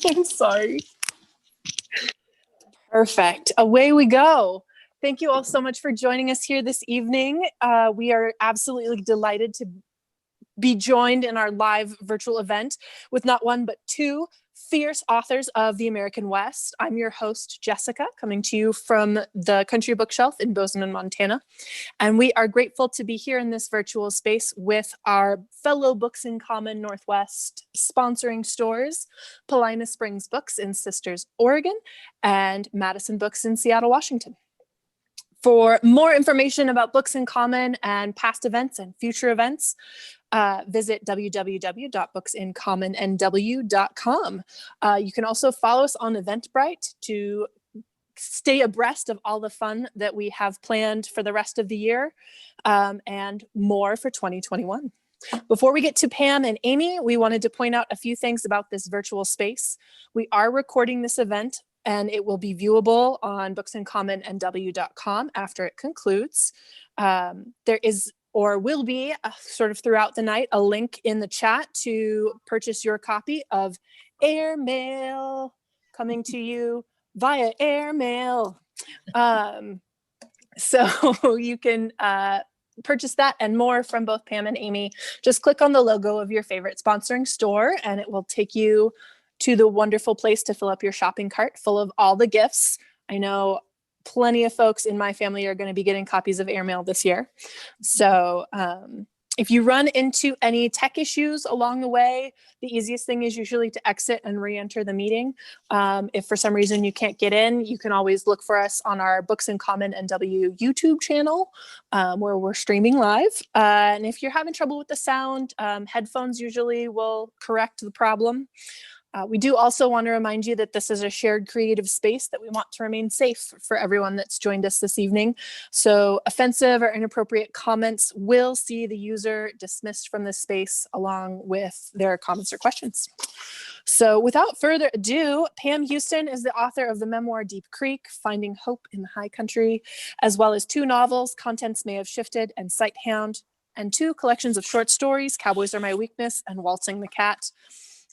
I'm sorry. Perfect. Away we go. Thank you all so much for joining us here this evening. We are absolutely delighted to be joined in our live virtual event with not one, but two fierce authors of the American West. I'm your host, Jessica, coming to you from the Country Bookshelf in Bozeman, Montana. And we are grateful to be here in this virtual space with our fellow Books in Common Northwest sponsoring stores, Paulina Springs Books in Sisters, Oregon, and Madison Books in Seattle, Washington. For more information about Books in Common and past events and future events, visit www.booksincommonNW.com. You can also follow us on Eventbrite to stay abreast of all the fun that we have planned for the rest of the year and more for 2021. Before we get to Pam and Amy, we wanted to point out a few things about this virtual space. We are recording this event and it will be viewable on booksincommonNW.com after it concludes. There is or will be sort of throughout the night a link in the chat to purchase your copy of Airmail, coming to you via Airmail. So you can purchase that and more from both Pam and Amy. Just click on the logo of your favorite sponsoring store and it will take you to the wonderful place to fill up your shopping cart full of all the gifts. I know plenty of folks in my family are going to be getting copies of Airmail this year. So if you run into any tech issues along the way, the easiest thing is usually to exit and re-enter the meeting. If for some reason you can't get in, you can always look for us on our Books in Common NW YouTube channel where we're streaming live. And if you're having trouble with the sound, headphones usually will correct the problem. We do also want to remind you that this is a shared creative space that we want to remain safe for everyone that's joined us this evening. So offensive or inappropriate comments will see the user dismissed from this space along with their comments or questions. So without further ado, Pam Houston is the author of the memoir Deep Creek, Finding Hope in the High Country, as well as two novels, Contents May Have Shifted and Sighthound, and two collections of short stories, Cowboys Are My Weakness and Waltzing the Cat,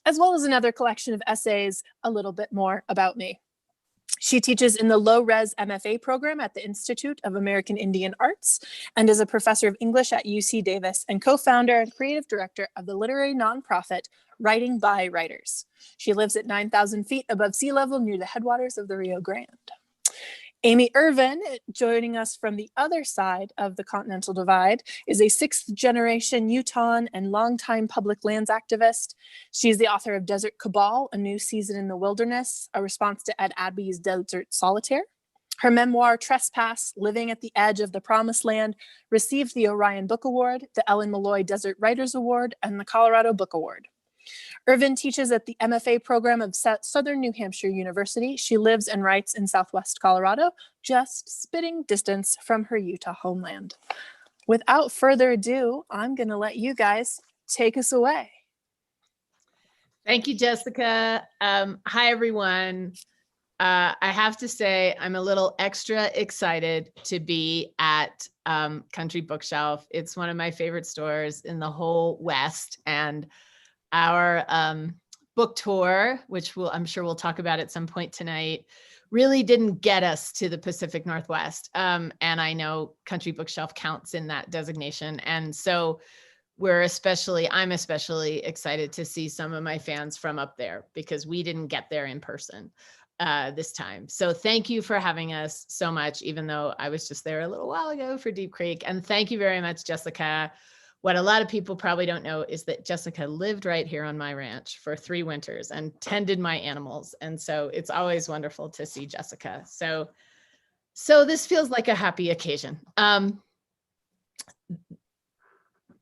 as well as another collection of essays, A Little Bit More About Me. She teaches in the low-res MFA program at the Institute of American Indian Arts and is a professor of English at UC Davis and co-founder and creative director of the literary nonprofit Writing by Writers. She lives at 9,000 feet above sea level near the headwaters of the Rio Grande. Amy Irvin, joining us from the other side of the Continental Divide, is a sixth-generation Utahn and longtime public lands activist. She's the author of Desert Cabal, A New Season in the Wilderness, a response to Ed Adby's Desert Solitaire. Her memoir, Trespass, Living at the Edge of the Promised Land, received the Orion Book Award, the Ellen Malloy Desert Writers Award, and the Colorado Book Award. Irvin teaches at the MFA program of Southern New Hampshire University. She lives and writes in Southwest Colorado, just spitting distance from her Utah homeland. Without further ado, I'm going to let you guys take us away. Thank you, Jessica. Hi, everyone. I have to say, I'm a little extra excited to be at Country Bookshelf. It's one of my favorite stores in the whole West, and our book tour, which I'm sure we'll talk about at some point tonight, really didn't get us to the Pacific Northwest. And I know Country Bookshelf counts in that designation. And so I'm especially excited to see some of my fans from up there because we didn't get there in person this time. So thank you for having us so much, even though I was just there a little while ago for Deep Creek. And thank you very much, Jessica. What a lot of people probably don't know is that Jessica lived right here on my ranch for 3 winters and tended my animals. And so it's always wonderful to see Jessica. So this feels like a happy occasion.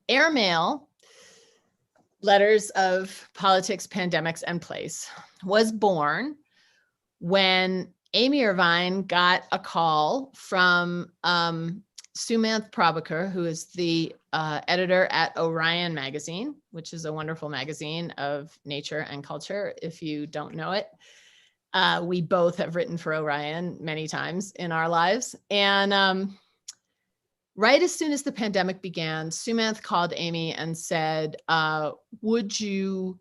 Airmail, Letters of Politics, Pandemics, and Place, was born when Amy Irvine got a call from Sumanth Prabhakar, who is the editor at Orion magazine, which is a wonderful magazine of nature and culture. If you don't know it, we both have written for Orion many times in our lives. And right as soon as the pandemic began, Sumanth called Amy and said, would you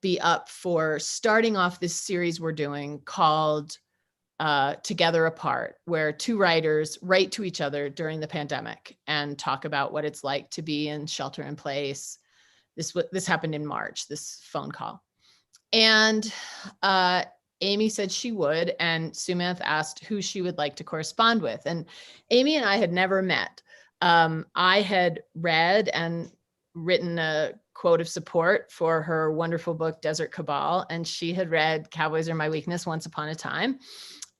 be up for starting off this series we're doing called Together Apart, where two writers write to each other during the pandemic and talk about what it's like to be in shelter in place. This happened in March, this phone call. And Amy said she would, and Sumant asked who she would like to correspond with. And Amy and I had never met. I had read and written a quote of support for her wonderful book, Desert Cabal, and she had read Cowboys Are My Weakness once upon a time.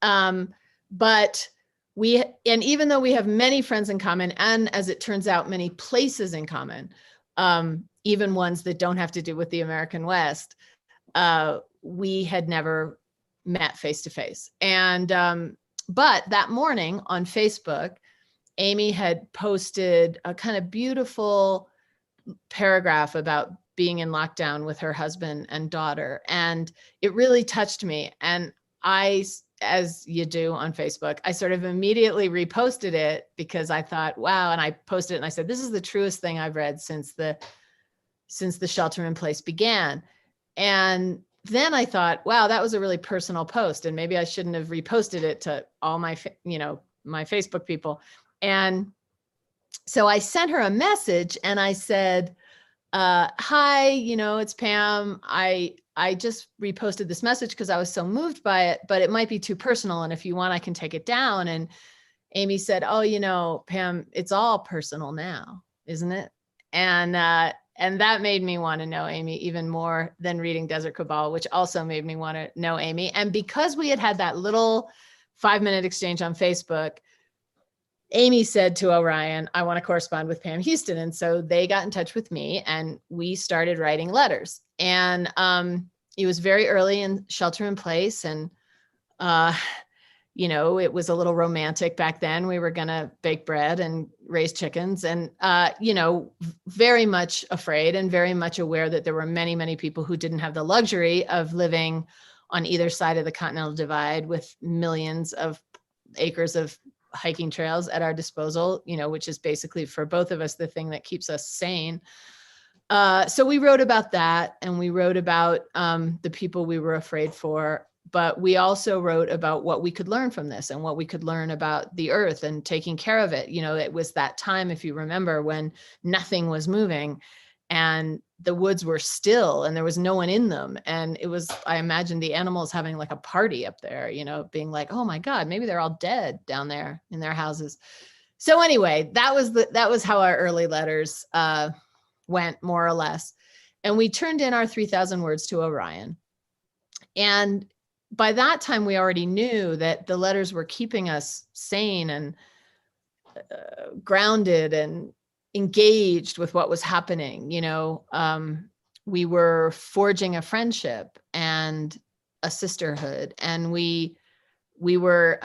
But and even though we have many friends in common, and as it turns out, many places in common, even ones that don't have to do with the American West, we had never met face to face. And, but that morning on Facebook, Amy had posted a kind of beautiful paragraph about being in lockdown with her husband and daughter. And it really touched me. And I, as you do on Facebook, I sort of immediately reposted it because I thought, wow. And I posted it and I said, this is the truest thing I've read since the shelter in place began. And then I thought, wow, that was a really personal post. And maybe I shouldn't have reposted it to all my, my Facebook people. And so I sent her a message and I said, hi, it's Pam. I just reposted this message because I was so moved by it, but it might be too personal. And if you want, I can take it down. And Amy said, oh, Pam, it's all personal now, isn't it? And that made me want to know Amy even more than reading Desert Cabal, which also made me want to know Amy. And because we had that little 5-minute exchange on Facebook, Amy said to Orion, I want to correspond with Pam Houston. And so they got in touch with me and we started writing letters. And it was very early in shelter in place. And, it was a little romantic back then. We were going to bake bread and raise chickens and, very much afraid and very much aware that there were many, many people who didn't have the luxury of living on either side of the Continental Divide with millions of acres of hiking trails at our disposal, which is basically for both of us, the thing that keeps us sane. So we wrote about that and we wrote about the people we were afraid for, but we also wrote about what we could learn from this and what we could learn about the earth and taking care of it. It was that time, if you remember, when nothing was moving and the woods were still and there was no one in them. And it was, I imagine the animals having like a party up there, being like, oh my God, maybe they're all dead down there in their houses. So anyway, that was how our early letters went, more or less. And we turned in our 3,000 words to Orion. And by that time, we already knew that the letters were keeping us sane and grounded and engaged with what was happening. We were forging a friendship and a sisterhood, and we were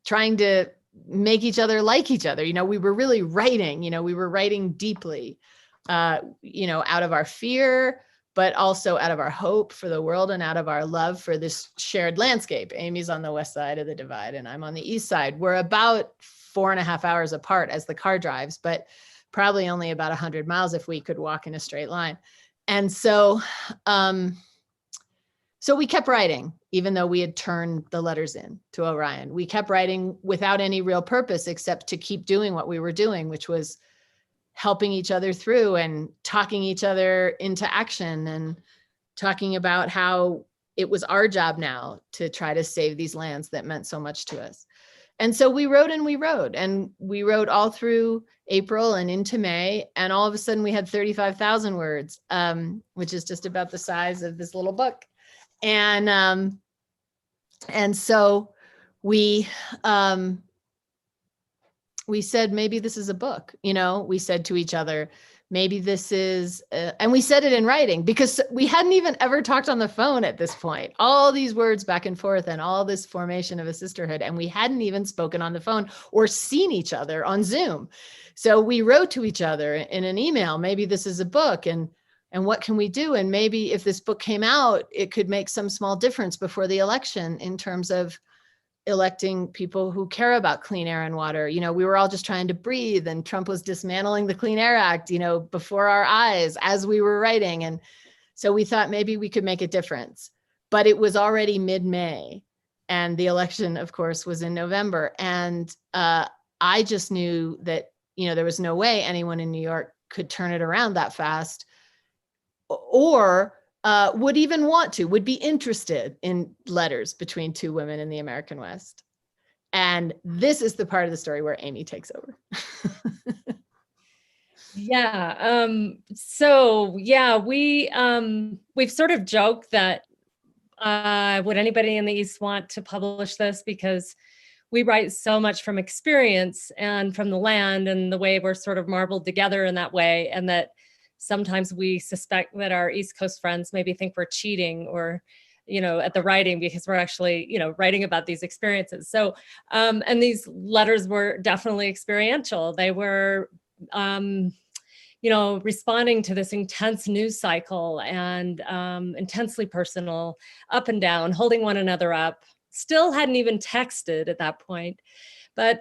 trying to make each other like each other. We were really writing, we were writing deeply, out of our fear, but also out of our hope for the world and out of our love for this shared landscape. Amy's on the west side of the divide and I'm on the east side. We're about 4.5 hours apart as the car drives, but probably only about 100 miles if we could walk in a straight line. And so, so we kept writing, even though we had turned the letters in to Orion. We kept writing without any real purpose except to keep doing what we were doing, which was helping each other through and talking each other into action and talking about how it was our job now to try to save these lands that meant so much to us. And so we wrote and we wrote and we wrote all through April and into May. And all of a sudden we had 35,000 words, which is just about the size of this little book. And so we said, maybe this is a book, we said to each other, maybe this is, and we said it in writing because we hadn't even ever talked on the phone at this point, all these words back and forth and all this formation of a sisterhood. And we hadn't even spoken on the phone or seen each other on Zoom. So we wrote to each other in an email, maybe this is a book and what can we do? And maybe if this book came out, it could make some small difference before the election in terms of electing people who care about clean air and water. We were all just trying to breathe and Trump was dismantling the Clean Air Act, before our eyes as we were writing. And So we thought maybe we could make a difference, but it was already mid-May, and the election, of course, was in November. And I just knew that, there was no way anyone in New York could turn it around that fast, or would even would be interested in letters between two women in the American West. And this is the part of the story where Amy takes over. Yeah. So yeah, we've sort of joked that would anybody in the East want to publish this, because we write so much from experience and from the land and the way we're sort of marbled together in that way, and that sometimes we suspect that our East Coast friends maybe think we're cheating or at the writing, because we're actually writing about these experiences. So and these letters were definitely experiential. They were responding to this intense news cycle and intensely personal, up and down, holding one another up. Still hadn't even texted at that point. But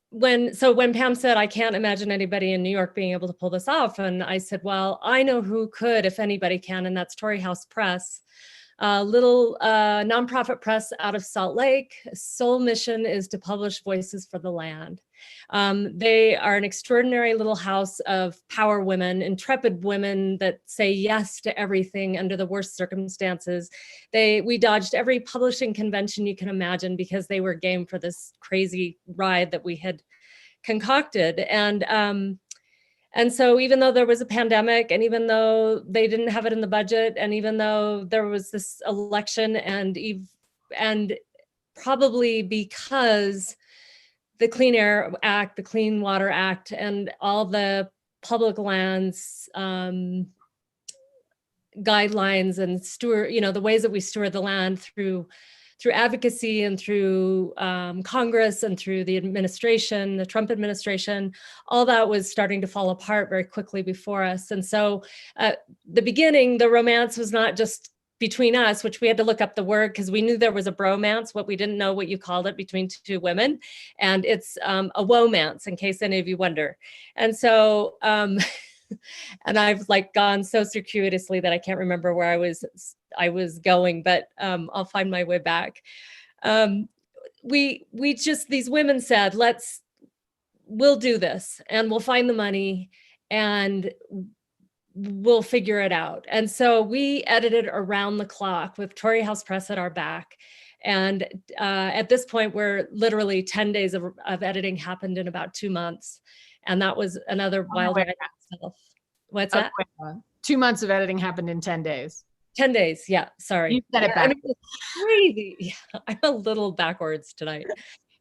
when Pam said, I can't imagine anybody in New York being able to pull this off, and I said, well, I know who could, if anybody can, and that's Torrey House Press. Little nonprofit press out of Salt Lake. Sole mission is to publish voices for the land. They are an extraordinary little house of power women, intrepid women that say yes to everything under the worst circumstances. We dodged every publishing convention you can imagine because they were game for this crazy ride that we had concocted. And so even though there was a pandemic, and even though they didn't have it in the budget, and even though there was this election, and probably because the Clean Air Act, the Clean Water Act, and all the public lands guidelines and the ways that we steward the land through advocacy and through Congress and through the administration, the Trump administration, all that was starting to fall apart very quickly before us. And so at the beginning, the romance was not just between us, which we had to look up the word because we knew there was a bromance, what we didn't know what you called it, between two women. And it's a womance, in case any of you wonder. And so, and I've like gone so circuitously that I can't remember where I was going, but I'll find my way back. These women said, we'll do this, and we'll find the money, and we'll figure it out. And so we edited around the clock with Torrey House Press at our back. And at this point, we're literally 10 days of editing happened in about 2 months. And that was another wild ride itself. What's that? 2 months of editing happened in 10 days. 10 days. Yeah. Sorry. You said it back. It's crazy. Yeah, I'm a little backwards tonight.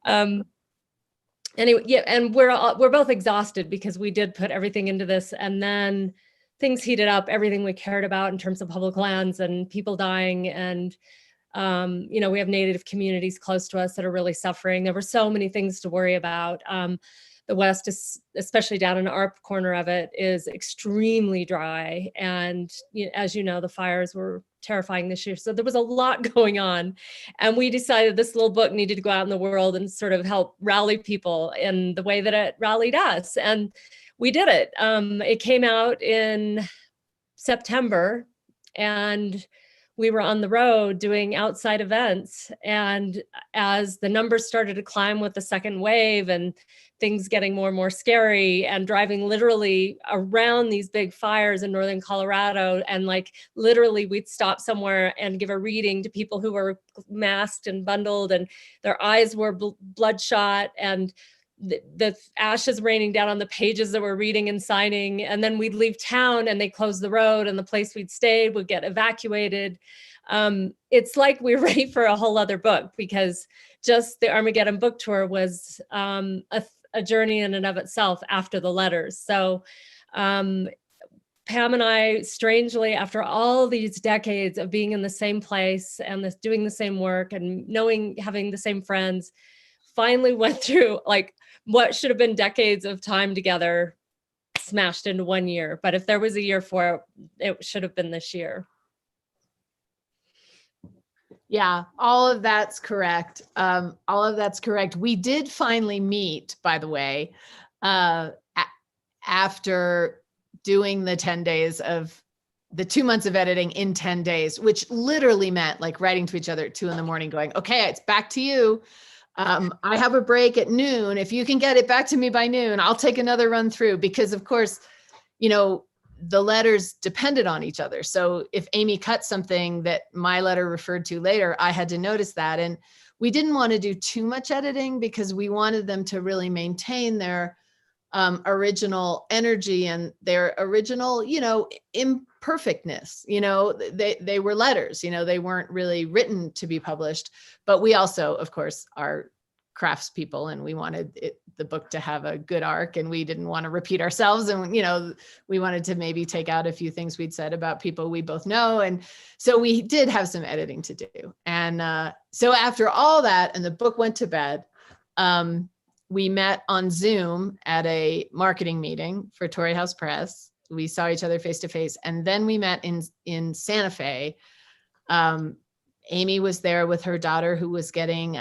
Anyway, yeah. And we're both exhausted because we did put everything into this, and then things heated up, everything we cared about in terms of public lands and people dying. And, we have Native communities close to us that are really suffering. There were so many things to worry about. The West, is, especially down in our corner of it, is extremely dry. And as you know, the fires were terrifying this year. So there was a lot going on. And we decided this little book needed to go out in the world and sort of help rally people in the way that it rallied us. And we did it. It came out in September, and we were on the road doing outside events. And as the numbers started to climb with the second wave and things getting more and more scary, and driving literally around these big fires in northern Colorado, and like literally we'd stop somewhere and give a reading to people who were masked and bundled, and their eyes were bloodshot, and the ashes raining down on the pages that we're reading and signing. And then we'd leave town and they closed the road, and the place we'd stayed would get evacuated. It's like we're ready for a whole other book, because just the Armageddon book tour was a journey in and of itself after the letters. So Pam and I, strangely, after all these decades of being in the same place and doing the same work and having the same friends, finally went through like what should have been decades of time together smashed into 1 year. But if there was a year for it, it should have been this year. Yeah, all of that's correct. All of that's correct. We did finally meet, by the way, after doing the 10 days of the 2 months of editing in 10 days, which literally meant like writing to each other at 2 a.m. going, okay, it's back to you. I have a break at noon. If you can get it back to me by noon, I'll take another run through, because of course, you know, the letters depended on each other. So if Amy cut something that my letter referred to later, I had to notice that. And we didn't want to do too much editing because we wanted them to really maintain their original energy and their original, you know, imperfectness. You know, they were letters, you know, they weren't really written to be published, but we also, of course, are craftspeople, and we wanted the book to have a good arc, and we didn't want to repeat ourselves. And, you know, we wanted to maybe take out a few things we'd said about people we both know. And so we did have some editing to do. And so after all that, and the book went to bed, we met on Zoom at a marketing meeting for Torrey House Press. We saw each other face to face, and then we met in Santa Fe. Amy was there with her daughter, who was getting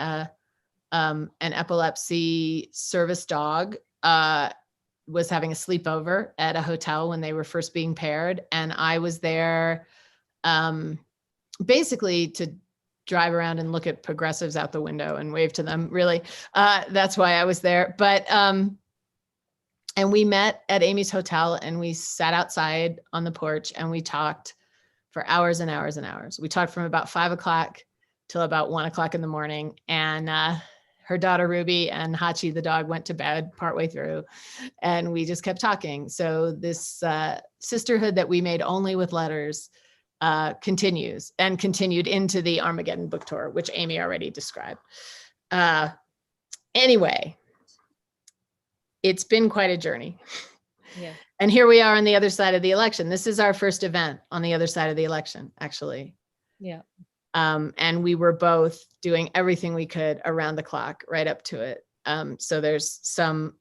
an epilepsy service dog, was having a sleepover at a hotel when they were first being paired. And I was there basically to drive around and look at progressives out the window and wave to them, really. That's why I was there. But, and we met at Amy's hotel, and we sat outside on the porch, and we talked for hours and hours and hours. We talked from about 5 o'clock till about 1 o'clock in the morning. And her daughter Ruby and Hachi, the dog, went to bed partway through, and we just kept talking. So this sisterhood that we made only with letters continues, and continued into the Armageddon book tour, which Amy already described. Anyway, it's been quite a journey. Yeah. And here we are on the other side of the election. This is our first event on the other side of the election, actually. Yeah. And we were both doing everything we could around the clock right up to it. So there's some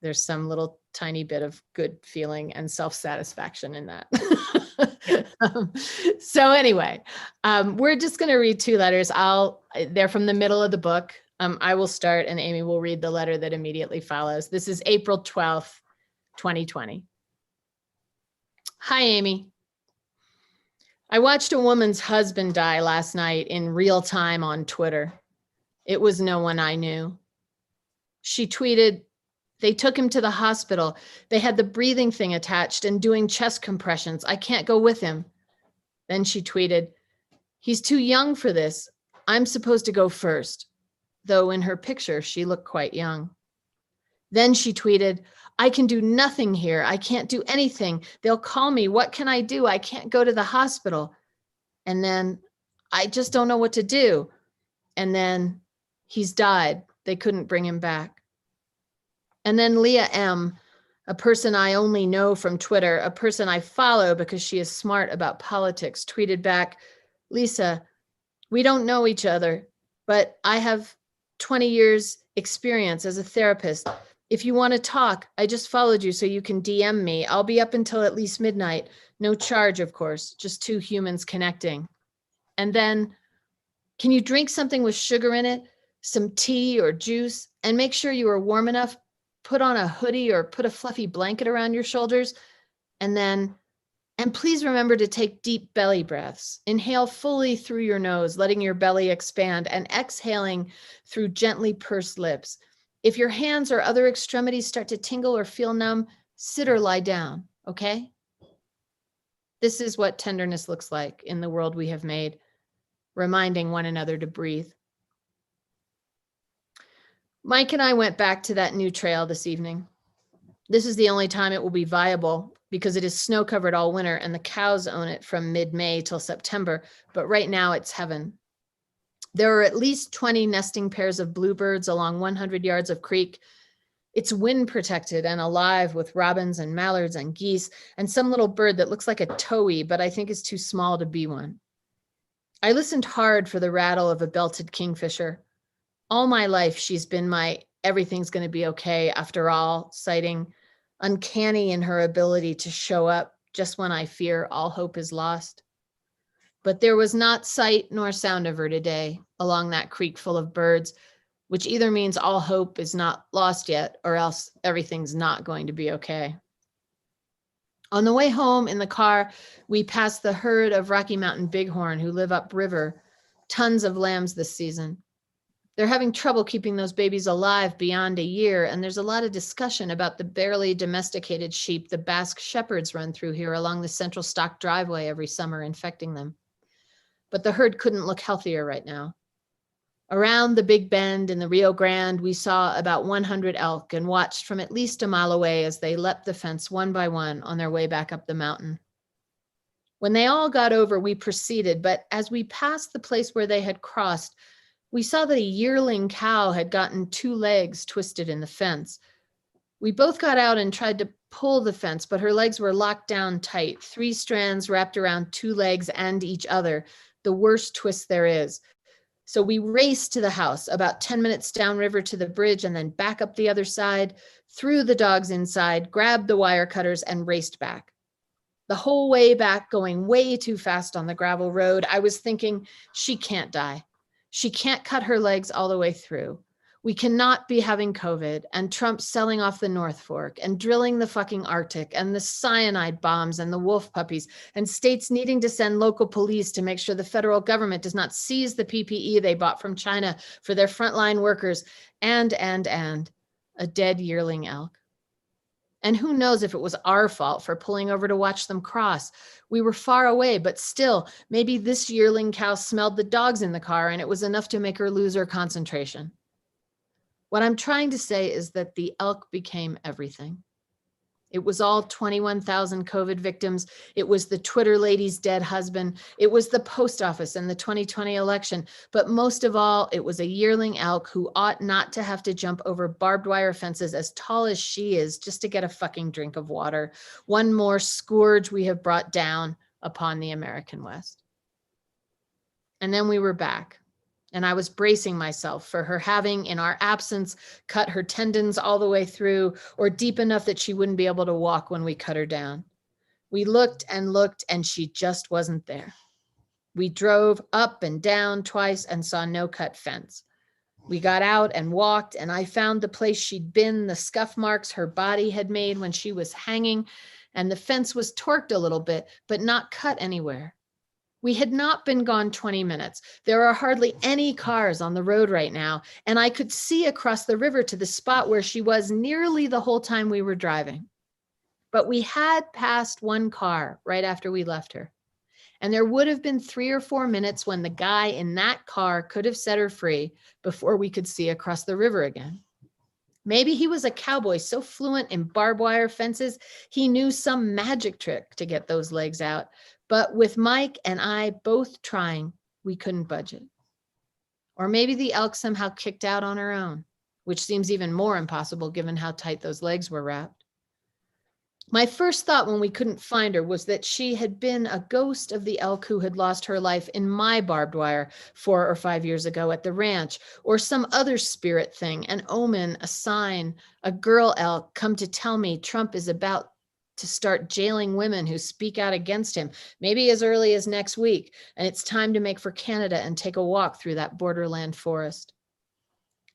little tiny bit of good feeling and self-satisfaction in that. So anyway, we're just going to read 2 letters. They're from the middle of the book. I will start, and Amy will read the letter that immediately follows. This is April 12th, 2020. Hi, Amy. I watched a woman's husband die last night in real time on Twitter. It was no one I knew. She tweeted, "They took him to the hospital. They had the breathing thing attached and doing chest compressions. I can't go with him." Then she tweeted, "He's too young for this. I'm supposed to go first." Though in her picture, she looked quite young. Then she tweeted, "I can do nothing here. I can't do anything. They'll call me. What can I do? I can't go to the hospital." And then, "I just don't know what to do." And then, "He's died. They couldn't bring him back." And then Leah M., a person I only know from Twitter, a person I follow because she is smart about politics, tweeted back, "Lisa, we don't know each other, but I have 20 years experience as a therapist. If you want to talk, I just followed you so you can DM me. I'll be up until at least midnight. No charge, of course, just 2 humans connecting." And then, "Can you drink something with sugar in it, some tea or juice, and make sure you are warm enough? Put on a hoodie or put a fluffy blanket around your shoulders. And then, and please remember to take deep belly breaths. Inhale fully through your nose, letting your belly expand, and exhaling through gently pursed lips. If your hands or other extremities start to tingle or feel numb, sit or lie down, okay? This is what tenderness looks like in the world we have made, reminding one another to breathe." Mike and I went back to that new trail this evening. This is the only time it will be viable because it is snow covered all winter and the cows own it from mid-May till September, but right now it's heaven. There are at least 20 nesting pairs of bluebirds along 100 yards of creek. It's wind protected and alive with robins and mallards and geese and some little bird that looks like a towhee, but I think is too small to be one. I listened hard for the rattle of a belted kingfisher. All my life, she's been my everything's going to be okay after all sighting, uncanny in her ability to show up just when I fear all hope is lost. But there was not sight nor sound of her today along that creek full of birds, which either means all hope is not lost yet or else everything's not going to be okay. On the way home in the car, we passed the herd of Rocky Mountain bighorn who live upriver, tons of lambs this season. They're having trouble keeping those babies alive beyond a year, and there's a lot of discussion about the barely domesticated sheep the Basque shepherds run through here along the central stock driveway every summer, infecting them. But the herd couldn't look healthier right now. Around the Big Bend in the Rio Grande, we saw about 100 elk and watched from at least a mile away as they leapt the fence one by one on their way back up the mountain. When they all got over, we proceeded, but as we passed the place where they had crossed, we saw that a yearling cow had gotten 2 legs twisted in the fence. We both got out and tried to pull the fence, but her legs were locked down tight, 3 strands wrapped around 2 legs and each other, the worst twist there is. So we raced to the house, about 10 minutes downriver to the bridge, and then back up the other side, threw the dogs inside, grabbed the wire cutters, and raced back. The whole way back, going way too fast on the gravel road, I was thinking, she can't die. She can't cut her legs all the way through. We cannot be having COVID and Trump selling off the North Fork and drilling the fucking Arctic and the cyanide bombs and the wolf puppies and states needing to send local police to make sure the federal government does not seize the PPE they bought from China for their frontline workers and a dead yearling elk. And who knows if it was our fault for pulling over to watch them cross. We were far away, but still, maybe this yearling cow smelled the dogs in the car and it was enough to make her lose her concentration. What I'm trying to say is that the elk became everything. It was all 21,000 COVID victims. It was the Twitter lady's dead husband. It was the post office and the 2020 election. But most of all, it was a yearling elk who ought not to have to jump over barbed wire fences as tall as she is just to get a fucking drink of water. One more scourge we have brought down upon the American West. And then we were back. And I was bracing myself for her having, in our absence, cut her tendons all the way through or deep enough that she wouldn't be able to walk when we cut her down. We looked, and she just wasn't there. We drove up and down twice and saw no cut fence. We got out and walked, and I found the place she'd been, the scuff marks her body had made when she was hanging, and the fence was torqued a little bit, but not cut anywhere. We had not been gone 20 minutes. There are hardly any cars on the road right now, and I could see across the river to the spot where she was nearly the whole time we were driving. But we had passed one car right after we left her, and there would have been 3 or 4 minutes when the guy in that car could have set her free before we could see across the river again. Maybe he was a cowboy so fluent in barbed wire fences, he knew some magic trick to get those legs out. But with Mike and I both trying, we couldn't budge it. Or maybe the elk somehow kicked out on her own, which seems even more impossible given how tight those legs were wrapped. My first thought when we couldn't find her was that she had been a ghost of the elk who had lost her life in my barbed wire 4 or 5 years ago at the ranch, or some other spirit thing, an omen, a sign, a girl elk come to tell me Trump is about to start jailing women who speak out against him, maybe as early as next week, and it's time to make for Canada and take a walk through that borderland forest.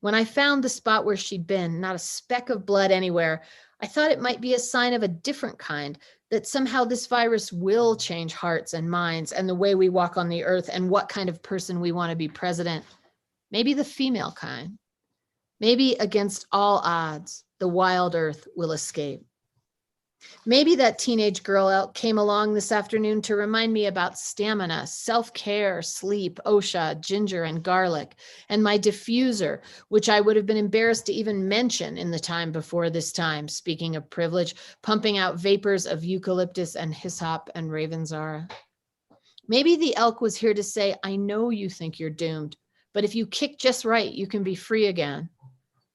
When I found the spot where she'd been, not a speck of blood anywhere, I thought it might be a sign of a different kind, that somehow this virus will change hearts and minds and the way we walk on the earth and what kind of person we want to be president. Maybe the female kind. Maybe against all odds, the wild earth will escape. Maybe that teenage girl elk came along this afternoon to remind me about stamina, self-care, sleep, OSHA, ginger, and garlic, and my diffuser, which I would have been embarrassed to even mention in the time before this time, speaking of privilege, pumping out vapors of eucalyptus and hyssop and ravensara. Maybe the elk was here to say, I know you think you're doomed, but if you kick just right, you can be free again.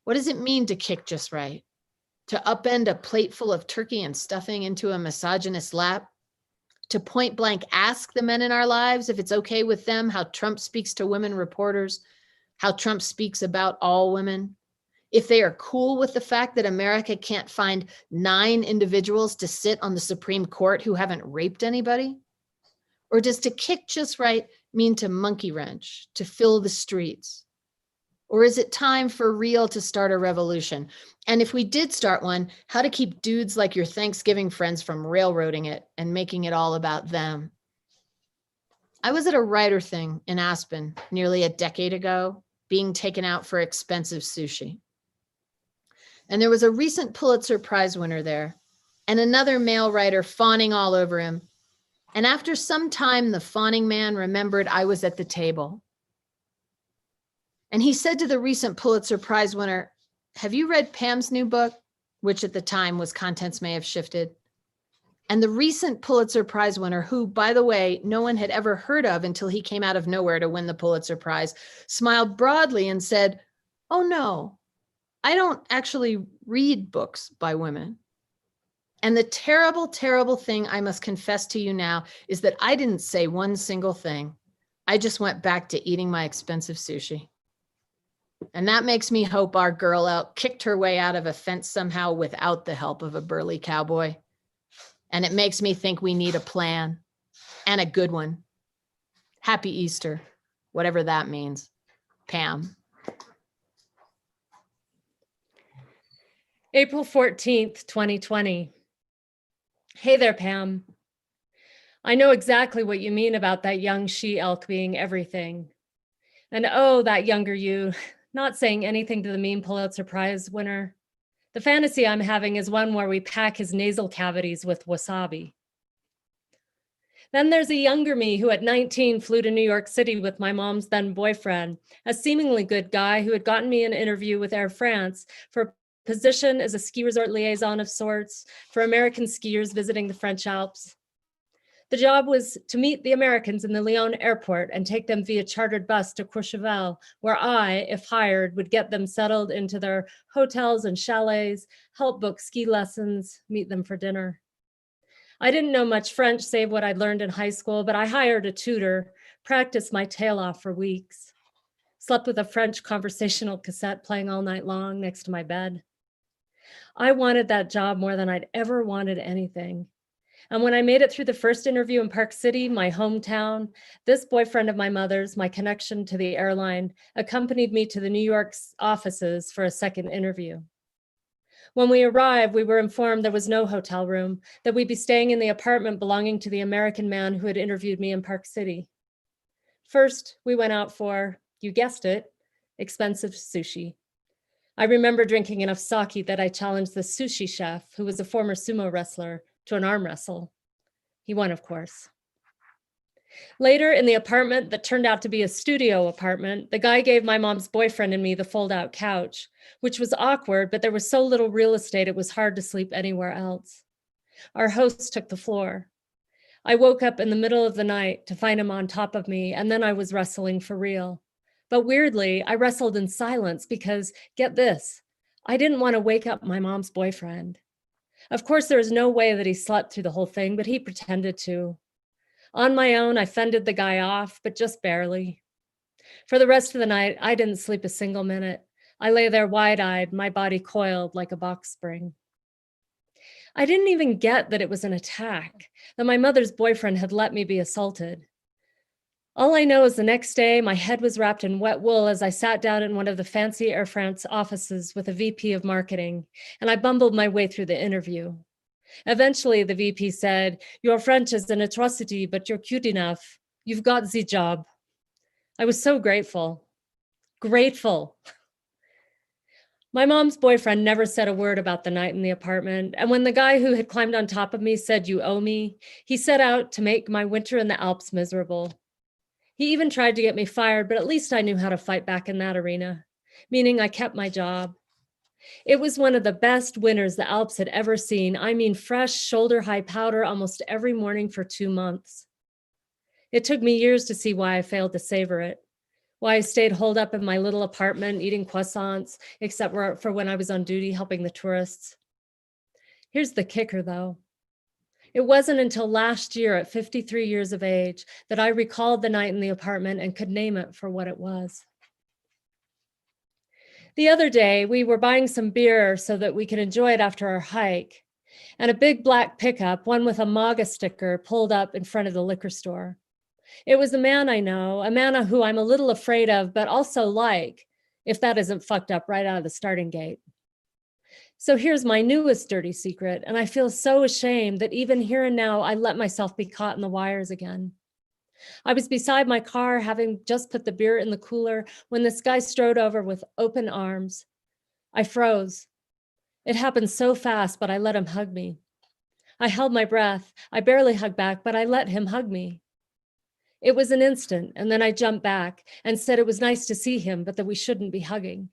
What does it mean to kick just right? To upend a plate full of turkey and stuffing into a misogynist lap? To point blank ask the men in our lives if it's okay with them how Trump speaks to women reporters, how Trump speaks about all women? If they are cool with the fact that America can't find 9 individuals to sit on the Supreme Court who haven't raped anybody? Or does to kick just right mean to monkey wrench, to fill the streets? Or is it time for real to start a revolution? And if we did start one, how to keep dudes like your Thanksgiving friends from railroading it and making it all about them? I was at a writer thing in Aspen nearly a decade ago, being taken out for expensive sushi. And there was a recent Pulitzer Prize winner there, and another male writer fawning all over him. And after some time, the fawning man remembered I was at the table. And he said to the recent Pulitzer Prize winner, "Have you read Pam's new book?" Which at the time was Contents May Have Shifted. And the recent Pulitzer Prize winner, who, by the way, no one had ever heard of until he came out of nowhere to win the Pulitzer Prize, smiled broadly and said, "Oh no, I don't actually read books by women." And the terrible, terrible thing I must confess to you now is that I didn't say one single thing. I just went back to eating my expensive sushi. And that makes me hope our girl out kicked her way out of a fence somehow without the help of a burly cowboy. And it makes me think we need a plan, and a good one. Happy Easter, whatever that means. Pam. April 14th, 2020. Hey there, Pam. I know exactly what you mean about that young she-elk being everything. And oh, that younger you, not saying anything to the mean Pulitzer Prize winner. The fantasy I'm having is one where we pack his nasal cavities with wasabi. Then there's a younger me who at 19 flew to New York City with my mom's then boyfriend, a seemingly good guy who had gotten me an interview with Air France for a position as a ski resort liaison of sorts for American skiers visiting the French Alps. The job was to meet the Americans in the Lyon airport and take them via chartered bus to Courchevel, where I, if hired, would get them settled into their hotels and chalets, help book ski lessons, meet them for dinner. I didn't know much French save what I'd learned in high school, but I hired a tutor, practiced my tail off for weeks, slept with a French conversational cassette playing all night long next to my bed. I wanted that job more than I'd ever wanted anything. And when I made it through the first interview in Park City, my hometown, this boyfriend of my mother's, my connection to the airline, accompanied me to the New York's offices for a second interview. When we arrived, we were informed there was no hotel room, that we'd be staying in the apartment belonging to the American man who had interviewed me in Park City. First, we went out for, you guessed it, expensive sushi. I remember drinking enough sake that I challenged the sushi chef, who was a former sumo wrestler, to an arm wrestle. He won, of course. Later, in the apartment that turned out to be a studio apartment, the guy gave my mom's boyfriend and me the fold-out couch, which was awkward, but there was so little real estate it was hard to sleep anywhere else. Our host took the floor. I woke up in the middle of the night to find him on top of me, and then I was wrestling for real. But weirdly, I wrestled in silence because, get this, I didn't want to wake up my mom's boyfriend. Of course, there was no way that he slept through the whole thing, but he pretended to. On my own, I fended the guy off, but just barely. For the rest of the night, I didn't sleep a single minute. I lay there wide-eyed, my body coiled like a box spring. I didn't even get that it was an attack, that my mother's boyfriend had let me be assaulted. All I know is the next day, my head was wrapped in wet wool as I sat down in one of the fancy Air France offices with a VP of marketing, and I bumbled my way through the interview. Eventually, the VP said, "Your French is an atrocity, but you're cute enough. You've got the job." I was so grateful. Grateful. My mom's boyfriend never said a word about the night in the apartment, and when the guy who had climbed on top of me said, "You owe me," he set out to make my winter in the Alps miserable. He even tried to get me fired, but at least I knew how to fight back in that arena, meaning I kept my job. It was one of the best winters the Alps had ever seen. I mean, fresh shoulder-high powder almost every morning for 2 months. It took me years to see why I failed to savor it, why I stayed holed up in my little apartment eating croissants, except for when I was on duty helping the tourists. Here's the kicker, though. It wasn't until last year at 53 years of age that I recalled the night in the apartment and could name it for what it was. The other day, we were buying some beer so that we could enjoy it after our hike, and a big black pickup, one with a MAGA sticker, pulled up in front of the liquor store. It was a man I know, a man who I'm a little afraid of, but also like. if that isn't fucked up right out of the starting gate. So here's my newest dirty secret, and I feel so ashamed that even here and now, I let myself be caught in the wires again. I was beside my car, having just put the beer in the cooler, when this guy strode over with open arms. I froze. It happened so fast, but I let him hug me. I held my breath. I barely hugged back, but I let him hug me. It was an instant, and then I jumped back and said it was nice to see him, but that we shouldn't be hugging.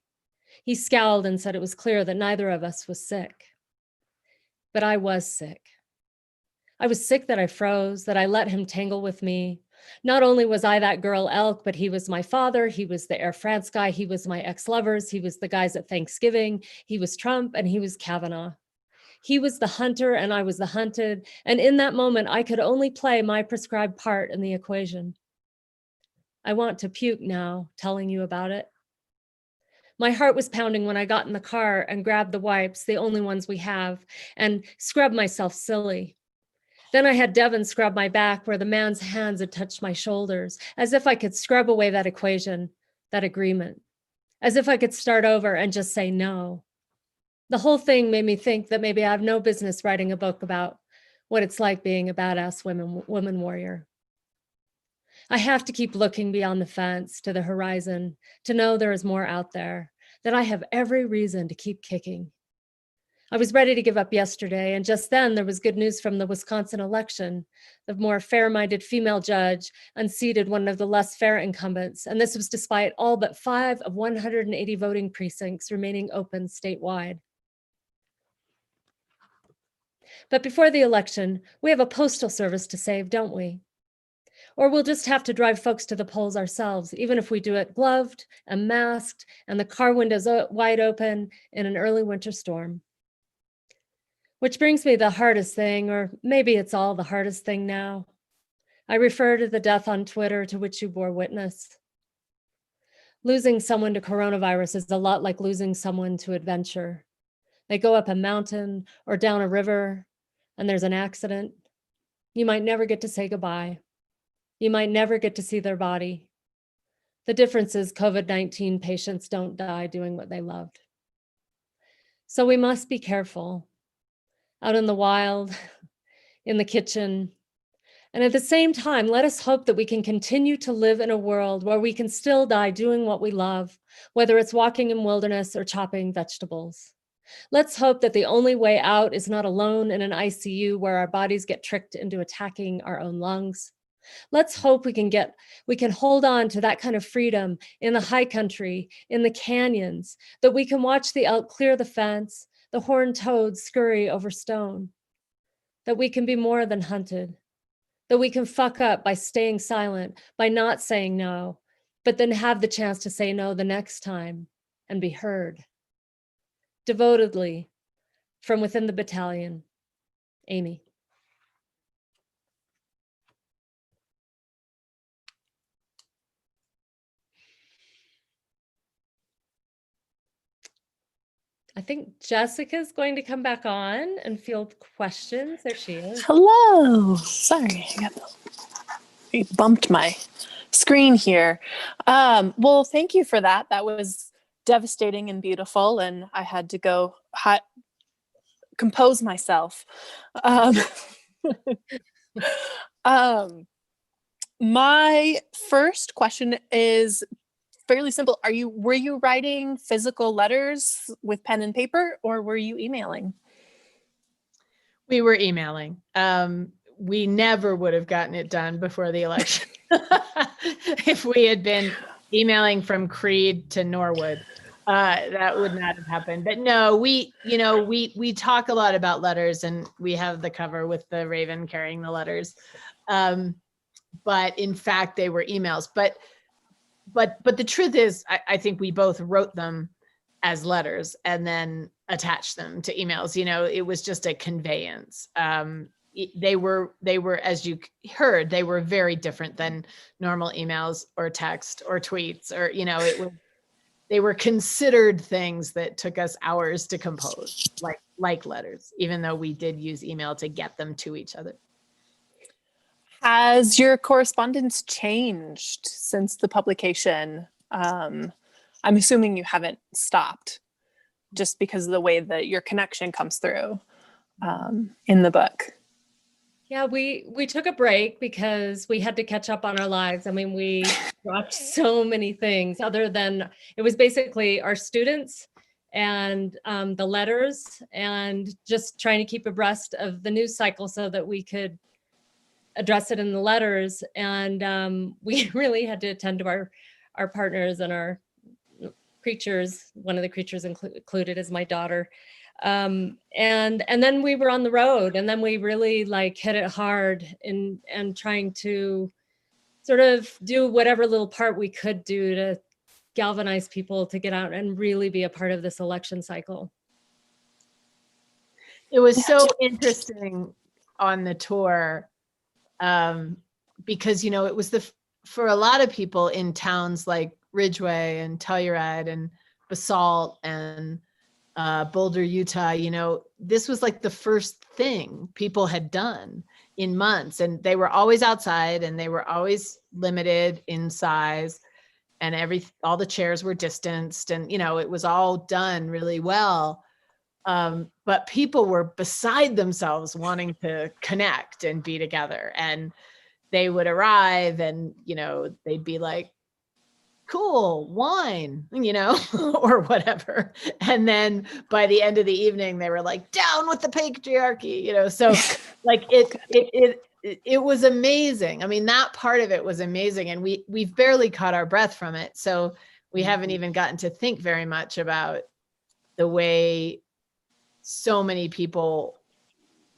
He scowled and said it was clear that neither of us was sick. But I was sick. I was sick that I froze, that I let him tangle with me. Not only was I that girl elk, but he was my father, he was the Air France guy, he was my ex-lovers, he was the guys at Thanksgiving, he was Trump, and he was Kavanaugh. He was the hunter and I was the hunted, and in that moment, I could only play my prescribed part in the equation. I want to puke now, telling you about it. My heart was pounding when I got in the car and grabbed the wipes, the only ones we have, and scrubbed myself silly. Then I had Devin scrub my back where the man's hands had touched my shoulders, as if I could scrub away that equation, that agreement, as if I could start over and just say no. The whole thing made me think that maybe I have no business writing a book about what it's like being a badass woman warrior. I have to keep looking beyond the fence to the horizon to know there is more out there, that I have every reason to keep kicking. I was ready to give up yesterday, and just then there was good news from the Wisconsin election. The more fair-minded female judge unseated one of the less fair incumbents, and this was despite all but 5 of 180 voting precincts remaining open statewide. But before the election, we have a postal service to save, don't we? Or we'll just have to drive folks to the polls ourselves, even if we do it gloved and masked and the car windows wide open in an early winter storm. Which brings me the hardest thing, or maybe it's all the hardest thing now. I refer to the death on Twitter to which you bore witness. Losing someone to coronavirus is a lot like losing someone to adventure. They go up a mountain or down a river and there's an accident. You might never get to say goodbye. You might never get to see their body. The difference is COVID-19 patients don't die doing what they loved. So we must be careful. Out in the wild, in the kitchen. And at the same time, let us hope that we can continue to live in a world where we can still die doing what we love, whether it's walking in wilderness or chopping vegetables. Let's hope that the only way out is not alone in an ICU where our bodies get tricked into attacking our own lungs. Let's hope we can hold on to that kind of freedom in the high country, in the canyons, that we can watch the elk clear the fence, the horned toads scurry over stone, that we can be more than hunted, that we can fuck up by staying silent, by not saying no, but then have the chance to say no the next time and be heard. Devotedly, from within the battalion, Amy. I think Jessica's going to come back on and field questions. There she is. Hello. Sorry, I bumped my screen here. Well, thank you for that. That was devastating and beautiful, and I had to go compose myself. My first question is fairly simple. Were you writing physical letters with pen and paper, or were you emailing? We were emailing. We never would have gotten it done before the election if we had been emailing from Creed to Norwood. That would not have happened. But no, we talk a lot about letters, and we have the cover with the raven carrying the letters. But in fact, they were emails. But the truth is, I think we both wrote them as letters and then attached them to emails. It was just a conveyance. They were, as you heard, they were very different than normal emails or text or tweets, or they were considered things that took us hours to compose, like letters, even though we did use email to get them to each other. Has your correspondence changed since the publication? I'm assuming you haven't stopped just because of the way that your connection comes through in the book. Yeah, we took a break because we had to catch up on our lives. I mean, we dropped so many things other than, it was basically our students and the letters and just trying to keep abreast of the news cycle so that we could address it in the letters. And we really had to attend to our partners and our creatures. One of the creatures included is my daughter. And then we were on the road, and then we really like hit it hard and trying to sort of do whatever little part we could do to galvanize people to get out and really be a part of this election cycle. It was so interesting on the tour because, you know, it was for a lot of people in towns like Ridgeway and Telluride and Basalt and Boulder, Utah, you know, this was like the first thing people had done in months, and they were always outside and they were always limited in size, and all the chairs were distanced, and, you know, it was all done really well. But people were beside themselves wanting to connect and be together, and they would arrive and, you know, they'd be like, cool, wine, you know, or whatever. And then by the end of the evening, they were like, down with the patriarchy, you know? So like it was amazing. I mean, that part of it was amazing. And we've barely caught our breath from it. So we haven't even gotten to think very much about the way so many people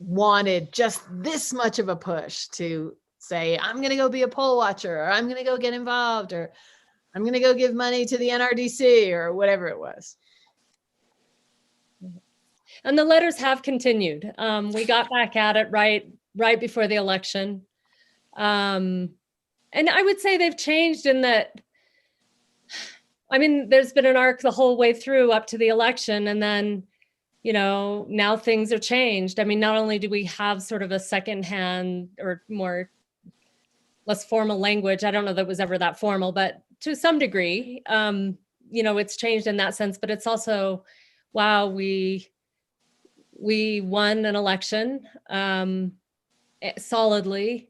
wanted just this much of a push to say, I'm going to go be a poll watcher, or I'm going to go get involved, or I'm going to go give money to the NRDC, or whatever it was. And the letters have continued. We got back at it right before the election. And I would say they've changed in that, I mean, there's been an arc the whole way through up to the election. And then, you know, now things are changed. I mean, not only do we have sort of a secondhand or less formal language, I don't know that it was ever that formal, but to some degree, you know, it's changed in that sense, but it's also, wow, we won an election solidly,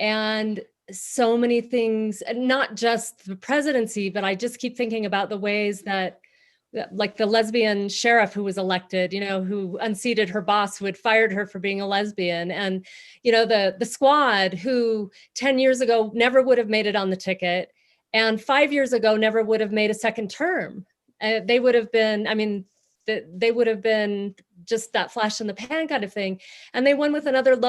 and so many things, not just the presidency, but I just keep thinking about the ways that, like the lesbian sheriff who was elected, you know, who unseated her boss who had fired her for being a lesbian. And, you know, the squad who 10 years ago never would have made it on the ticket, and 5 years ago never would have made a second term. They would have been, I mean, they would have been just that flash in the pan kind of thing. And they won with another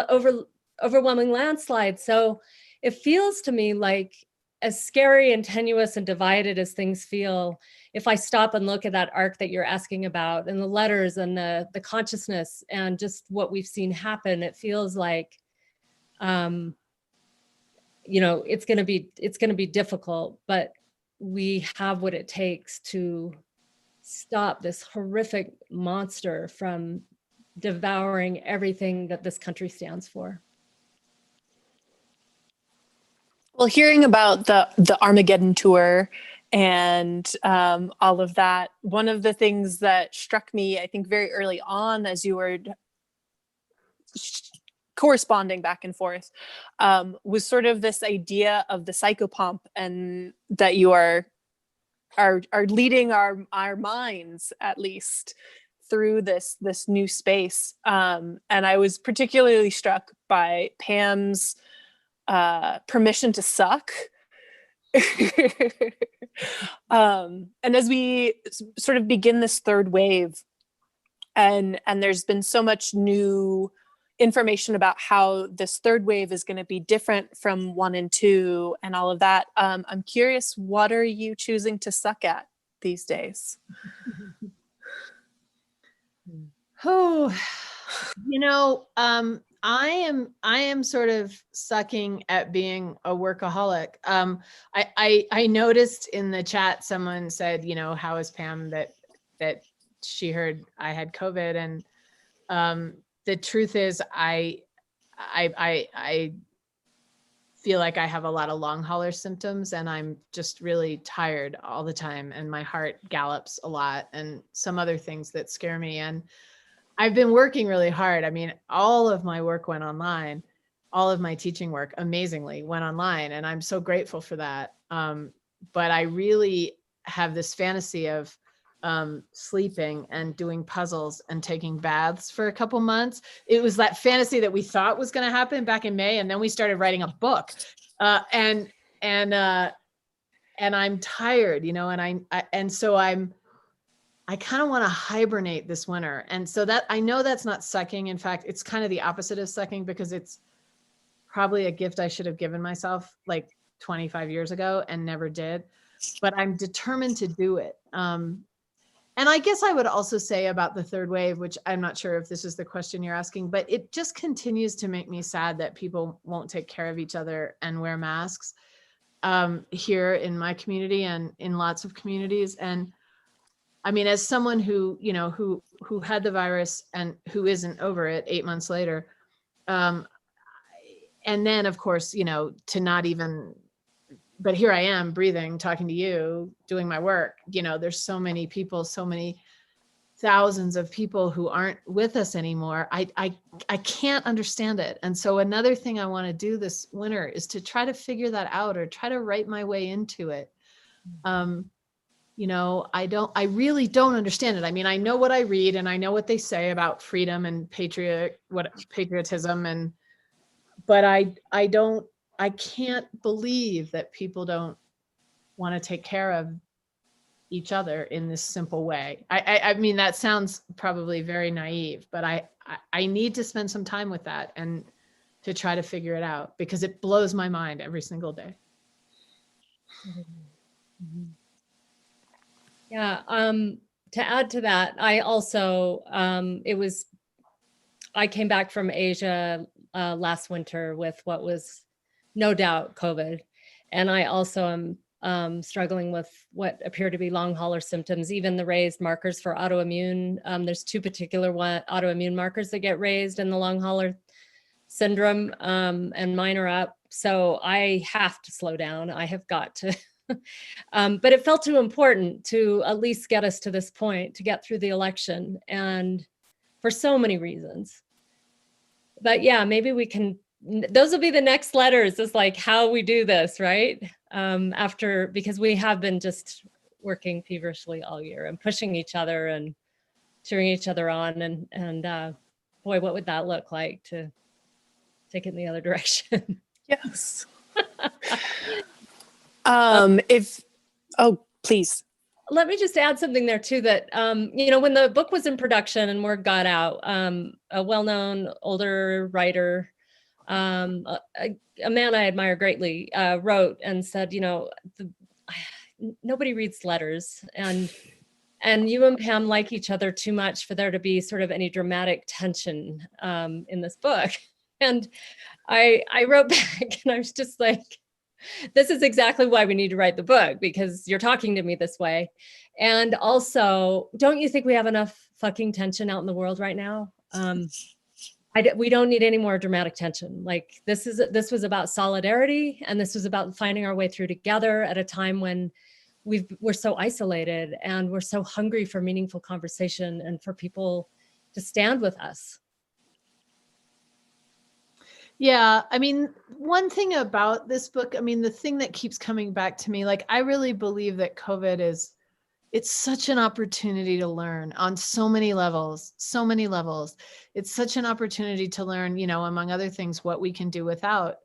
overwhelming landslide. So it feels to me like, as scary and tenuous and divided as things feel, if I stop and look at that arc that you're asking about, and the letters and the consciousness and just what we've seen happen, it feels like, you know, it's going to be difficult, but we have what it takes to stop this horrific monster from devouring everything that this country stands for. Well, hearing about the Armageddon tour and all of that, one of the things that struck me, I think, very early on as you were corresponding back and forth, was sort of this idea of the psychopomp, and that you are leading our minds, at least, through this new space. And I was particularly struck by Pam's permission to suck. And as we sort of begin this third wave, and there's been so much new information about how this third wave is going to be different from 1 and 2 and all of that, I'm curious, what are you choosing to suck at these days? Oh, you know, I am sort of sucking at being a workaholic. I noticed in the chat, someone said, you know, how is Pam that she heard I had COVID, and the truth is I feel like I have a lot of long hauler symptoms, and I'm just really tired all the time, and my heart gallops a lot, and some other things that scare me. And I've been working really hard. I mean, all of my work went online. All of my teaching work, amazingly, went online, and I'm so grateful for that. But I really have this fantasy of sleeping and doing puzzles and taking baths for a couple months. It was that fantasy that we thought was going to happen back in May, and then we started writing a book. And I'm tired, you know, and so I kind of want to hibernate this winter. And so that, I know that's not sucking. In fact, it's kind of the opposite of sucking, because it's probably a gift I should have given myself like 25 years ago and never did, but I'm determined to do it. And I guess I would also say about the third wave, which I'm not sure if this is the question you're asking, but it just continues to make me sad that people won't take care of each other and wear masks here in my community and in lots of communities. And I mean, as someone who, you know, who had the virus and who isn't over it 8 months later, and then of course, you know, to not even, but here I am breathing, talking to you, doing my work. You know, there's so many people, so many thousands of people who aren't with us anymore. I can't understand it. And so another thing I want to do this winter is to try to figure that out, or try to write my way into it. You know, I really don't understand it. I mean, I know what I read, and I know what they say about freedom and patriotism, but I can't believe that people don't want to take care of each other in this simple way. I mean, that sounds probably very naive, but I need to spend some time with that and to try to figure it out, because it blows my mind every single day. Yeah. To add to that, I also, I came back from Asia last winter with what was no doubt COVID. And I also am struggling with what appear to be long hauler symptoms, even the raised markers for autoimmune. There's two particular autoimmune markers that get raised in the long hauler syndrome, and mine are up. So I have to slow down. I have got to. But it felt too important to at least get us to this point, to get through the election, and for so many reasons. But yeah, maybe we can, those will be the next letters, is like how we do this, right? After, because we have been just working feverishly all year and pushing each other and cheering each other on. And boy, what would that look like to take it in the other direction? Yes. Please. Let me just add something there too, that, you know, when the book was in production and word got out, a well-known older writer, a man I admire greatly, wrote and said, you know, nobody reads letters, and you and Pam like each other too much for there to be sort of any dramatic tension in this book. And I wrote back and I was just like, this is exactly why we need to write the book, because you're talking to me this way. And also, don't you think we have enough fucking tension out in the world right now? We don't need any more dramatic tension. Like this was about solidarity, and this was about finding our way through together at a time when we're so isolated and we're so hungry for meaningful conversation and for people to stand with us. Yeah, I mean, one thing about this book, I mean, the thing that keeps coming back to me, like, I really believe that COVID it's such an opportunity to learn on so many levels, so many levels. It's such an opportunity to learn, you know, among other things, what we can do without.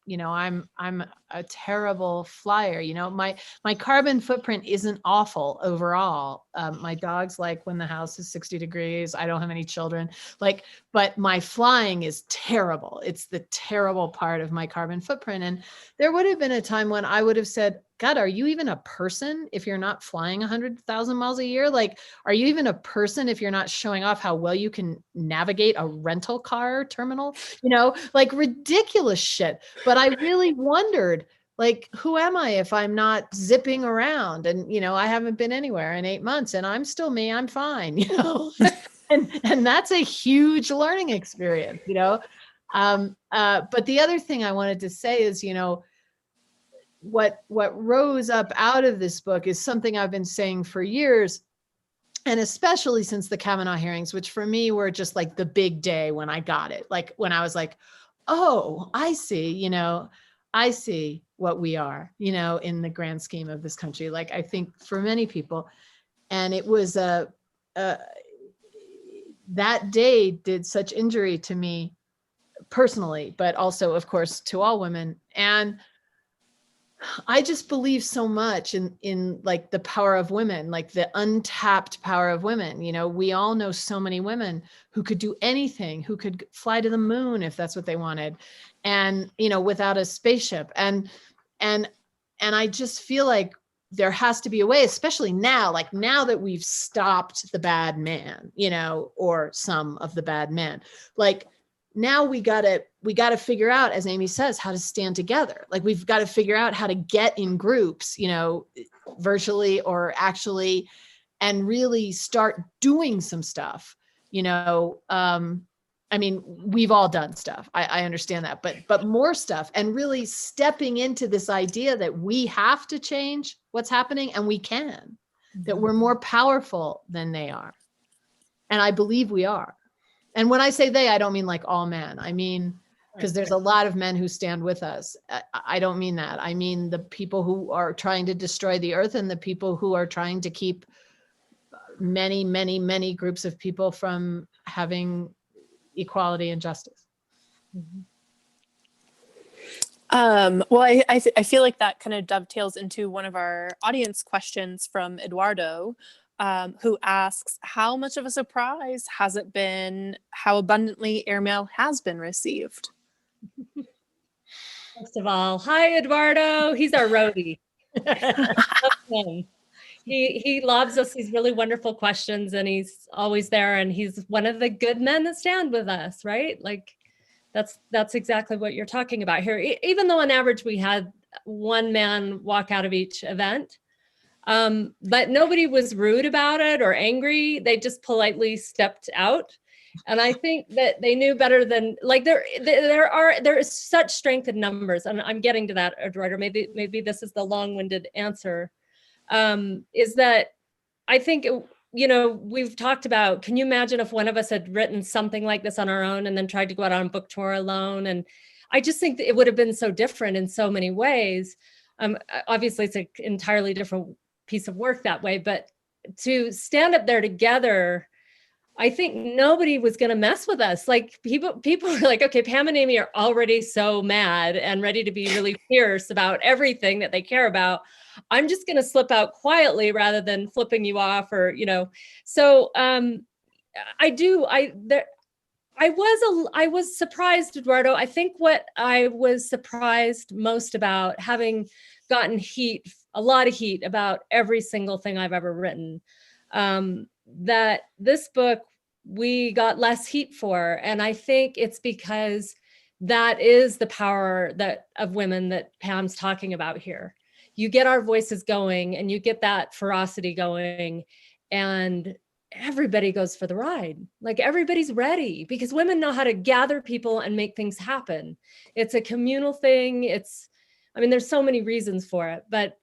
You know, I'm a terrible flyer. You know, my carbon footprint isn't awful overall. My dog's like when the house is 60 degrees. I don't have any children. Like, but my flying is terrible. It's the terrible part of my carbon footprint. And there would have been a time when I would have said, God, are you even a person if you're not flying 100,000 miles a year? Like, are you even a person if you're not showing off how well you can navigate a rental car terminal? You know, like ridiculous shit. But I really wondered, like, who am I if I'm not zipping around? And, you know, I haven't been anywhere in 8 months and I'm still me, I'm fine, you know? and that's a huge learning experience, you know? But the other thing I wanted to say is, what rose up out of this book is something I've been saying for years, and especially since the Kavanaugh hearings, which for me were just like the big day when I got it. Like when I was like, oh, I see, I see what we are, in the grand scheme of this country. Like I think for many people, and it was that day did such injury to me personally, but also of course to all women. And I just believe so much in like the power of women, like the untapped power of women. We all know so many women who could do anything, who could fly to the moon if that's what they wanted, and without a spaceship. And I just feel like there has to be a way, especially now, like now that we've stopped the bad man, or some of the bad men, like now we gotta figure out, as Amy says, how to stand together. Like we've got to figure out how to get in groups, virtually or actually, and really start doing some stuff. I mean, we've all done stuff. I understand that, but more stuff, and really stepping into this idea that we have to change what's happening, and we can, that we're more powerful than they are. And I believe we are. And when I say they, I don't mean like all men. I mean, because there's a lot of men who stand with us. I don't mean that. I mean the people who are trying to destroy the earth, and the people who are trying to keep many, many, many groups of people from having equality and justice. Well, I feel like that kind of dovetails into one of our audience questions from Eduardo, who asks, how much of a surprise has it been how abundantly Airmail has been received? First of all, hi, Eduardo. He's our roadie. He loves us. He's really wonderful questions, and he's always there. And he's one of the good men that stand with us, right? Like that's exactly what you're talking about here. Even though on average we had one man walk out of each event, but nobody was rude about it or angry. They just politely stepped out. And I think that they knew better than, like, there is such strength in numbers. And I'm getting to that, Eduardo. Maybe this is the long-winded answer. Is that I think, we've talked about, can you imagine if one of us had written something like this on our own and then tried to go out on a book tour alone? And I just think that it would have been so different in so many ways. Obviously, it's an entirely different piece of work that way, but to stand up there together, I think nobody was going to mess with us. Like people were like, okay, Pam and Amy are already so mad and ready to be really fierce about everything that they care about. I'm just going to slip out quietly rather than flipping you off, or, so I was surprised, Eduardo. I think what I was surprised most about, having gotten a lot of heat about every single thing I've ever written, that this book we got less heat for. And I think it's because that is the power of women that Pam's talking about here. You get our voices going and you get that ferocity going, and everybody goes for the ride. Like everybody's ready, because women know how to gather people and make things happen. It's a communal thing. There's so many reasons for it, but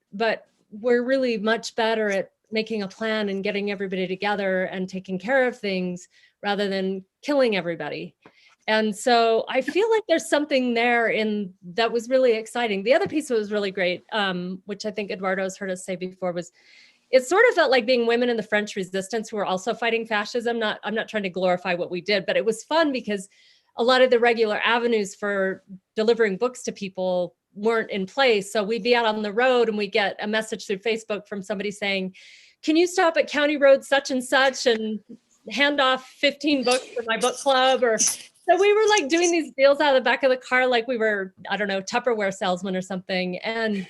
we're really much better at making a plan and getting everybody together and taking care of things rather than killing everybody. And so I feel like there's something there that was really exciting. The other piece that was really great, which I think Eduardo's heard us say before, was it sort of felt like being women in the French Resistance who were also fighting fascism. I'm not trying to glorify what we did, but it was fun because a lot of the regular avenues for delivering books to people weren't in place. So we'd be out on the road and we get a message through Facebook from somebody saying, can you stop at County Road such and such and hand off 15 books for my book club? Or so we were like doing these deals out of the back of the car, like we were, I don't know, Tupperware salesmen or something, and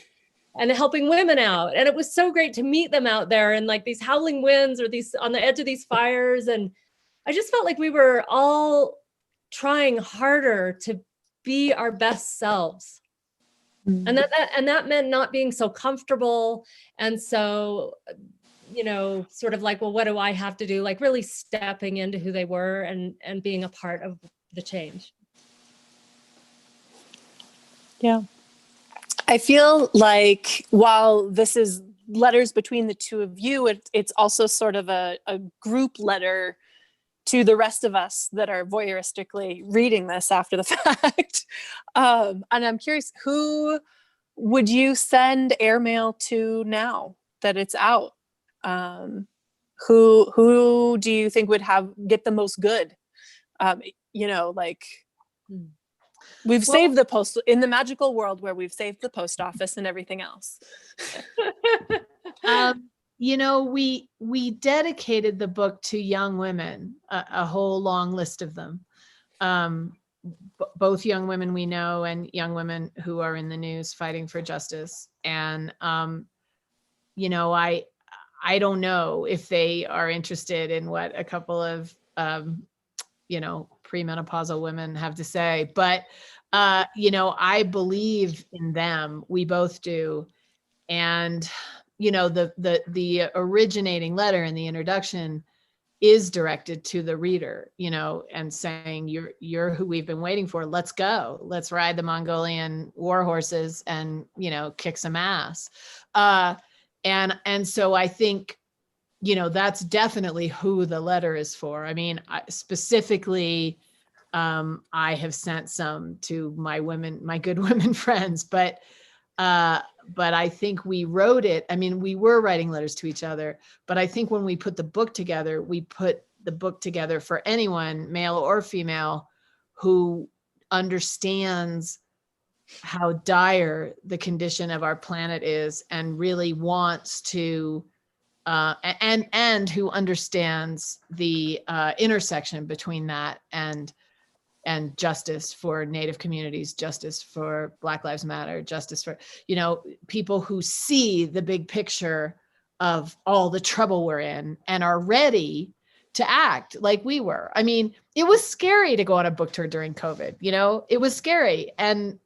helping women out. And it was so great to meet them out there in like these howling winds or these on the edge of these fires. And I just felt like we were all trying harder to be our best selves. And that meant not being so comfortable and so, sort of like, well, what do I have to do? Like really stepping into who they were and being a part of the change. Yeah. I feel like while this is letters between the two of you, it's also sort of a group letter to the rest of us that are voyeuristically reading this after the fact. And I'm curious, who would you send Airmail to now that it's out? Who do you think would get the most good? Like we've saved the post in the magical world where we've saved the post office and everything else. We dedicated the book to young women, a whole long list of them. Both young women we know and young women who are in the news fighting for justice. And, I don't know if they are interested in what a couple of, premenopausal women have to say, but, I believe in them. We both do. And, the originating letter in the introduction is directed to the reader, and saying, you're who we've been waiting for. Let's go. Let's ride the Mongolian war horses and, kick some ass. And so I think, that's definitely who the letter is for. I mean, specifically, I have sent some to my good women friends, but I think we wrote it. I mean, we were writing letters to each other, but I think when we put the book together, we put the book together for anyone, male or female, who understands how dire the condition of our planet is and really wants to, and who understands the intersection between that and justice for Native communities, justice for Black Lives Matter, justice for, people who see the big picture of all the trouble we're in and are ready to act like we were. I mean, it was scary to go on a book tour during COVID, it was scary. And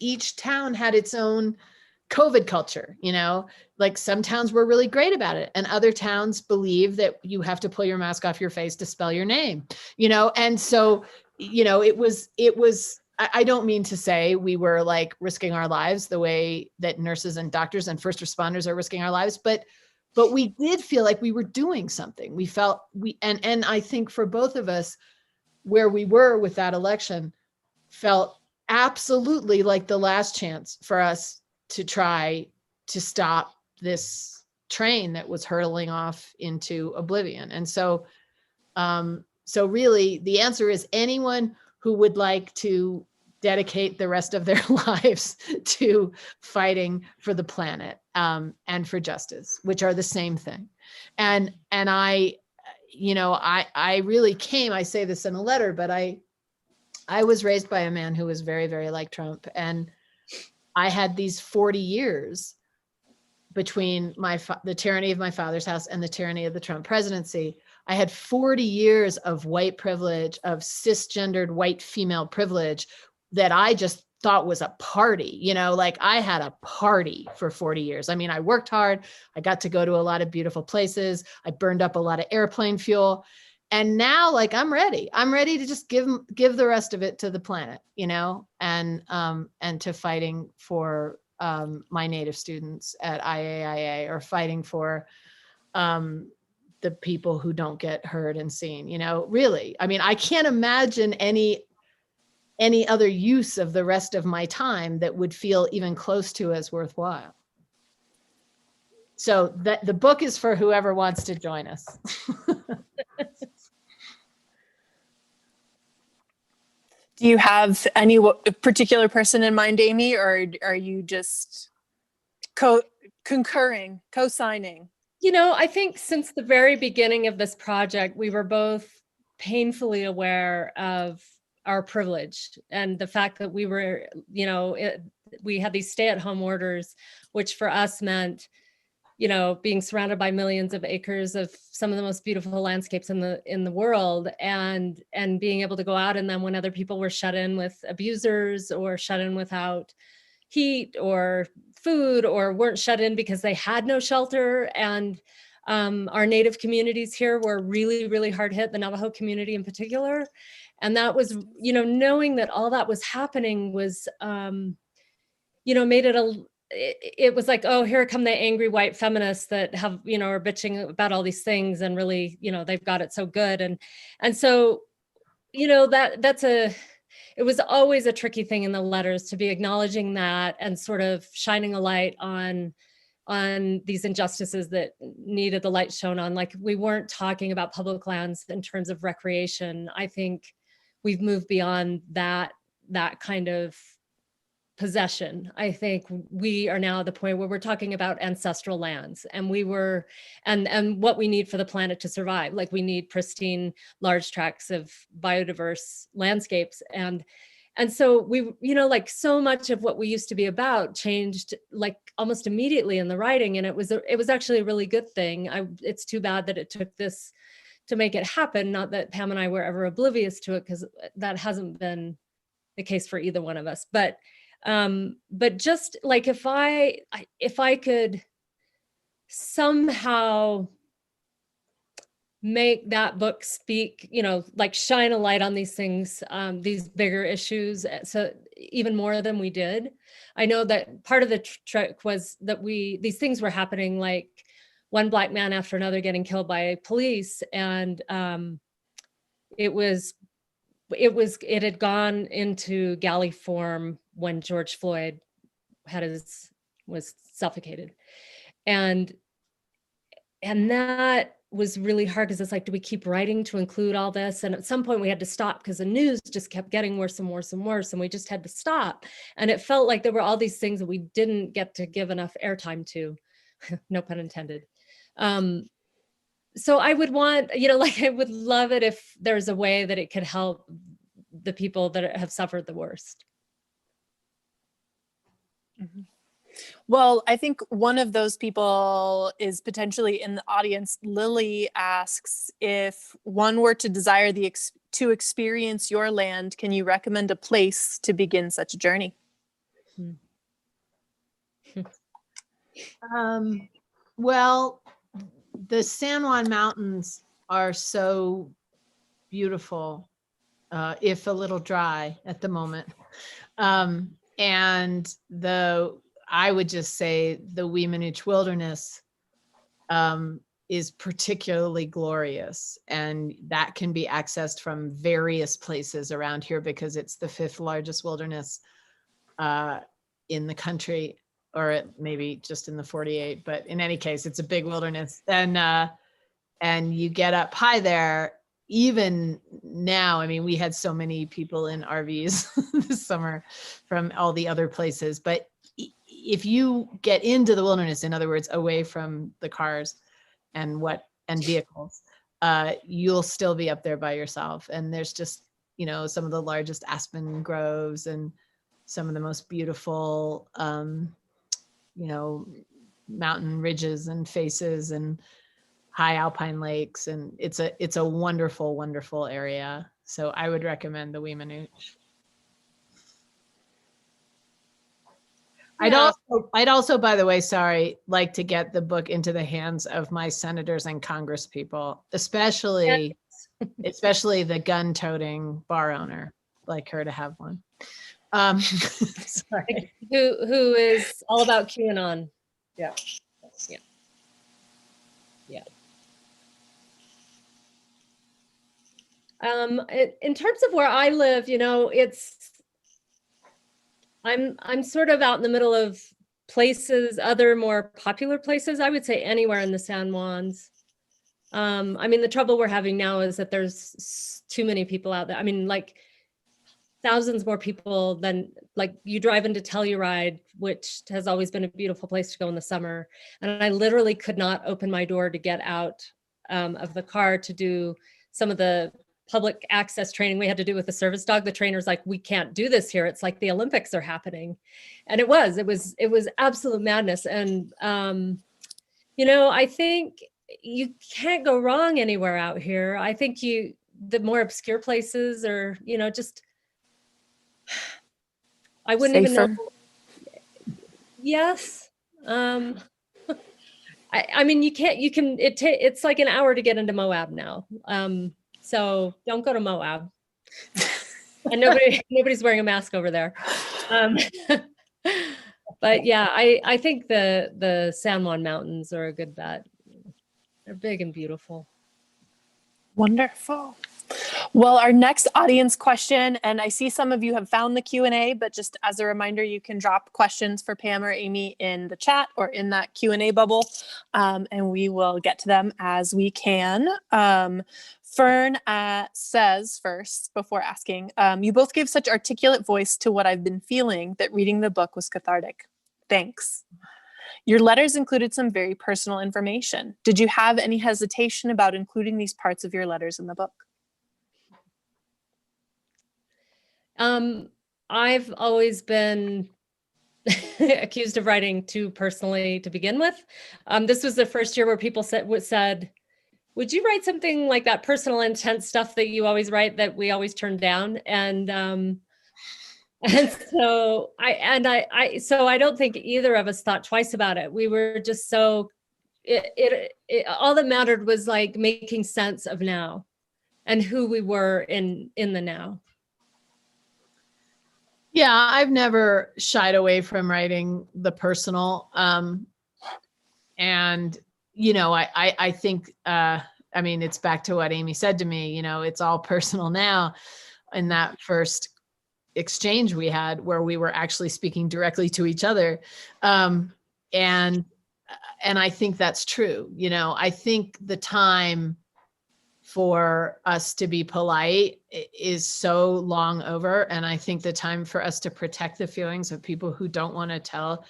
each town had its own COVID culture, like some towns were really great about it. And other towns believe that you have to pull your mask off your face to spell your name, and so, it was, I don't mean to say we were like risking our lives the way that nurses and doctors and first responders are risking our lives, but we did feel like we were doing something. We felt and I think for both of us, where we were with that election felt absolutely like the last chance for us to try to stop this train that was hurtling off into oblivion. And so, so really the answer is anyone who would like to dedicate the rest of their lives to fighting for the planet, and for justice, which are the same thing. And I really came, I say this in a letter, but I was raised by a man who was very, very like Trump. And I had these 40 years between the tyranny of my father's house and the tyranny of the Trump presidency. I had 40 years of white privilege, of cisgendered white female privilege that I just thought was a party, like I had a party for 40 years. I mean, I worked hard. I got to go to a lot of beautiful places. I burned up a lot of airplane fuel. And now, like, I'm ready to just give the rest of it to the planet, and to fighting for my Native students at IAIA, or fighting for the people who don't get heard and seen, really. I mean, I can't imagine any other use of the rest of my time that would feel even close to as worthwhile. So the book is for whoever wants to join us. Do you have any particular person in mind, Amy, or are you just concurring, co-signing? I think since the very beginning of this project, we were both painfully aware of our privilege and the fact that we were, we had these stay-at-home orders, which for us meant, being surrounded by millions of acres of some of the most beautiful landscapes in the world, and being able to go out in them when other people were shut in with abusers, or shut in without heat or food, or weren't shut in because they had no shelter. And our Native communities here were really, really hard hit, the Navajo community in particular. And that was, knowing that all that was happening was, made it was like, oh, here come the angry white feminists that have, are bitching about all these things and really, they've got it so good. And so, it was always a tricky thing in the letters to be acknowledging that and sort of shining a light on these injustices that needed the light shown on. Like, we weren't talking about public lands in terms of recreation. I think we've moved beyond that kind of possession. I think we are now at the point where we're talking about ancestral lands, and and what we need for the planet to survive. Like, we need pristine, large tracts of biodiverse landscapes. And so we, like, so much of what we used to be about changed like almost immediately in the writing. And it was actually a really good thing. It's too bad that it took this to make it happen. Not that Pam and I were ever oblivious to it, because that hasn't been the case for either one of us. But just like, if I could somehow make that book speak, like shine a light on these things, these bigger issues, so even more than we did. I know that part of the trick was that these things were happening, like one Black man after another getting killed by police. And it had gone into galley form when George Floyd was suffocated. And that was really hard, because it's like, do we keep writing to include all this? And at some point we had to stop, because the news just kept getting worse and worse and worse, and we just had to stop. And it felt like there were all these things that we didn't get to give enough airtime to, no pun intended. So I would want, I would love it if there's a way that it could help the people that have suffered the worst. Mm-hmm. Well, I think one of those people is potentially in the audience. Lily asks, if one were to desire to experience your land, can you recommend a place to begin such a journey? Well, the San Juan Mountains are so beautiful, if a little dry at the moment. And I would just say the Weemanooch Wilderness is particularly glorious, and that can be accessed from various places around here, because it's the 5th largest wilderness in the country, or maybe just in the 48. But in any case, it's a big wilderness, and you get up high there. Even now, I mean, we had so many people in RVs this summer from all the other places, but if you get into the wilderness, in other words, away from the cars and vehicles, you'll still be up there by yourself. And there's just, some of the largest aspen groves and some of the most beautiful, mountain ridges and faces and high alpine lakes. And it's a wonderful, wonderful area. So I would recommend the Weemanooch. Yeah. I'd also, by the way, like to get the book into the hands of my senators and Congress people, especially the gun-toting bar owner. Like her to have one. Sorry. Who is all about QAnon. Yeah. In terms of where I live, I'm sort of out in the middle of places, other more popular places. I would say anywhere in the San Juans. I mean, the trouble we're having now is that there's too many people out there. I mean, like thousands more people than, like, you drive into Telluride, which has always been a beautiful place to go in the summer. And I literally could not open my door to get out of the car to do some of the public access training we had to do with the service dog. The trainer's like, we can't do this here. It's like the Olympics are happening. And it was absolute madness. And, I think you can't go wrong anywhere out here. I think the more obscure places are, just, I wouldn't Safer. even know. Yes. I mean, it's like an hour to get into Moab now. So don't go to Moab. And nobody's wearing a mask over there. But yeah, I think the San Juan Mountains are a good bet. They're big and beautiful. Wonderful. Well, our next audience question, and I see some of you have found the Q&A, but just as a reminder, you can drop questions for Pam or Amy in the chat or in that Q&A bubble, and we will get to them as we can. Fern says first, before asking, you both gave such articulate voice to what I've been feeling that reading the book was cathartic. Thanks. Your letters included some very personal information. Did you have any hesitation about including these parts of your letters in the book? I've always been accused of writing too personally to begin with. This was the first year where people said, would you write something like that personal, intense stuff that you always write that we always turn down? And so I don't think either of us thought twice about it. We were just so, all that mattered was like making sense of now and who we were in the now. Yeah, I've never shied away from writing the personal. And, you know, I think, I mean, it's back to what Amy said to me, you know, it's all personal now. In that first exchange we had where we were actually speaking directly to each other. And I think that's true. You know, I think the time for us to be polite is so long over. And I think the time for us to protect the feelings of people who don't want to tell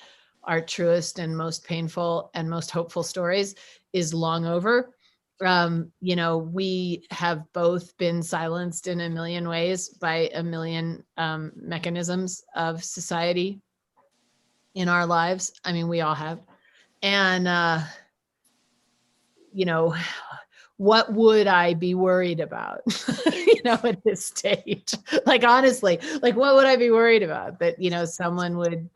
our truest and most painful and most hopeful stories is long over. You know, we have both been silenced in a million ways by a million mechanisms of society in our lives. I mean, we all have. And, you know, what would I be worried about, you know, at this stage? Like, honestly, like, what would I be worried about? That, you know, someone would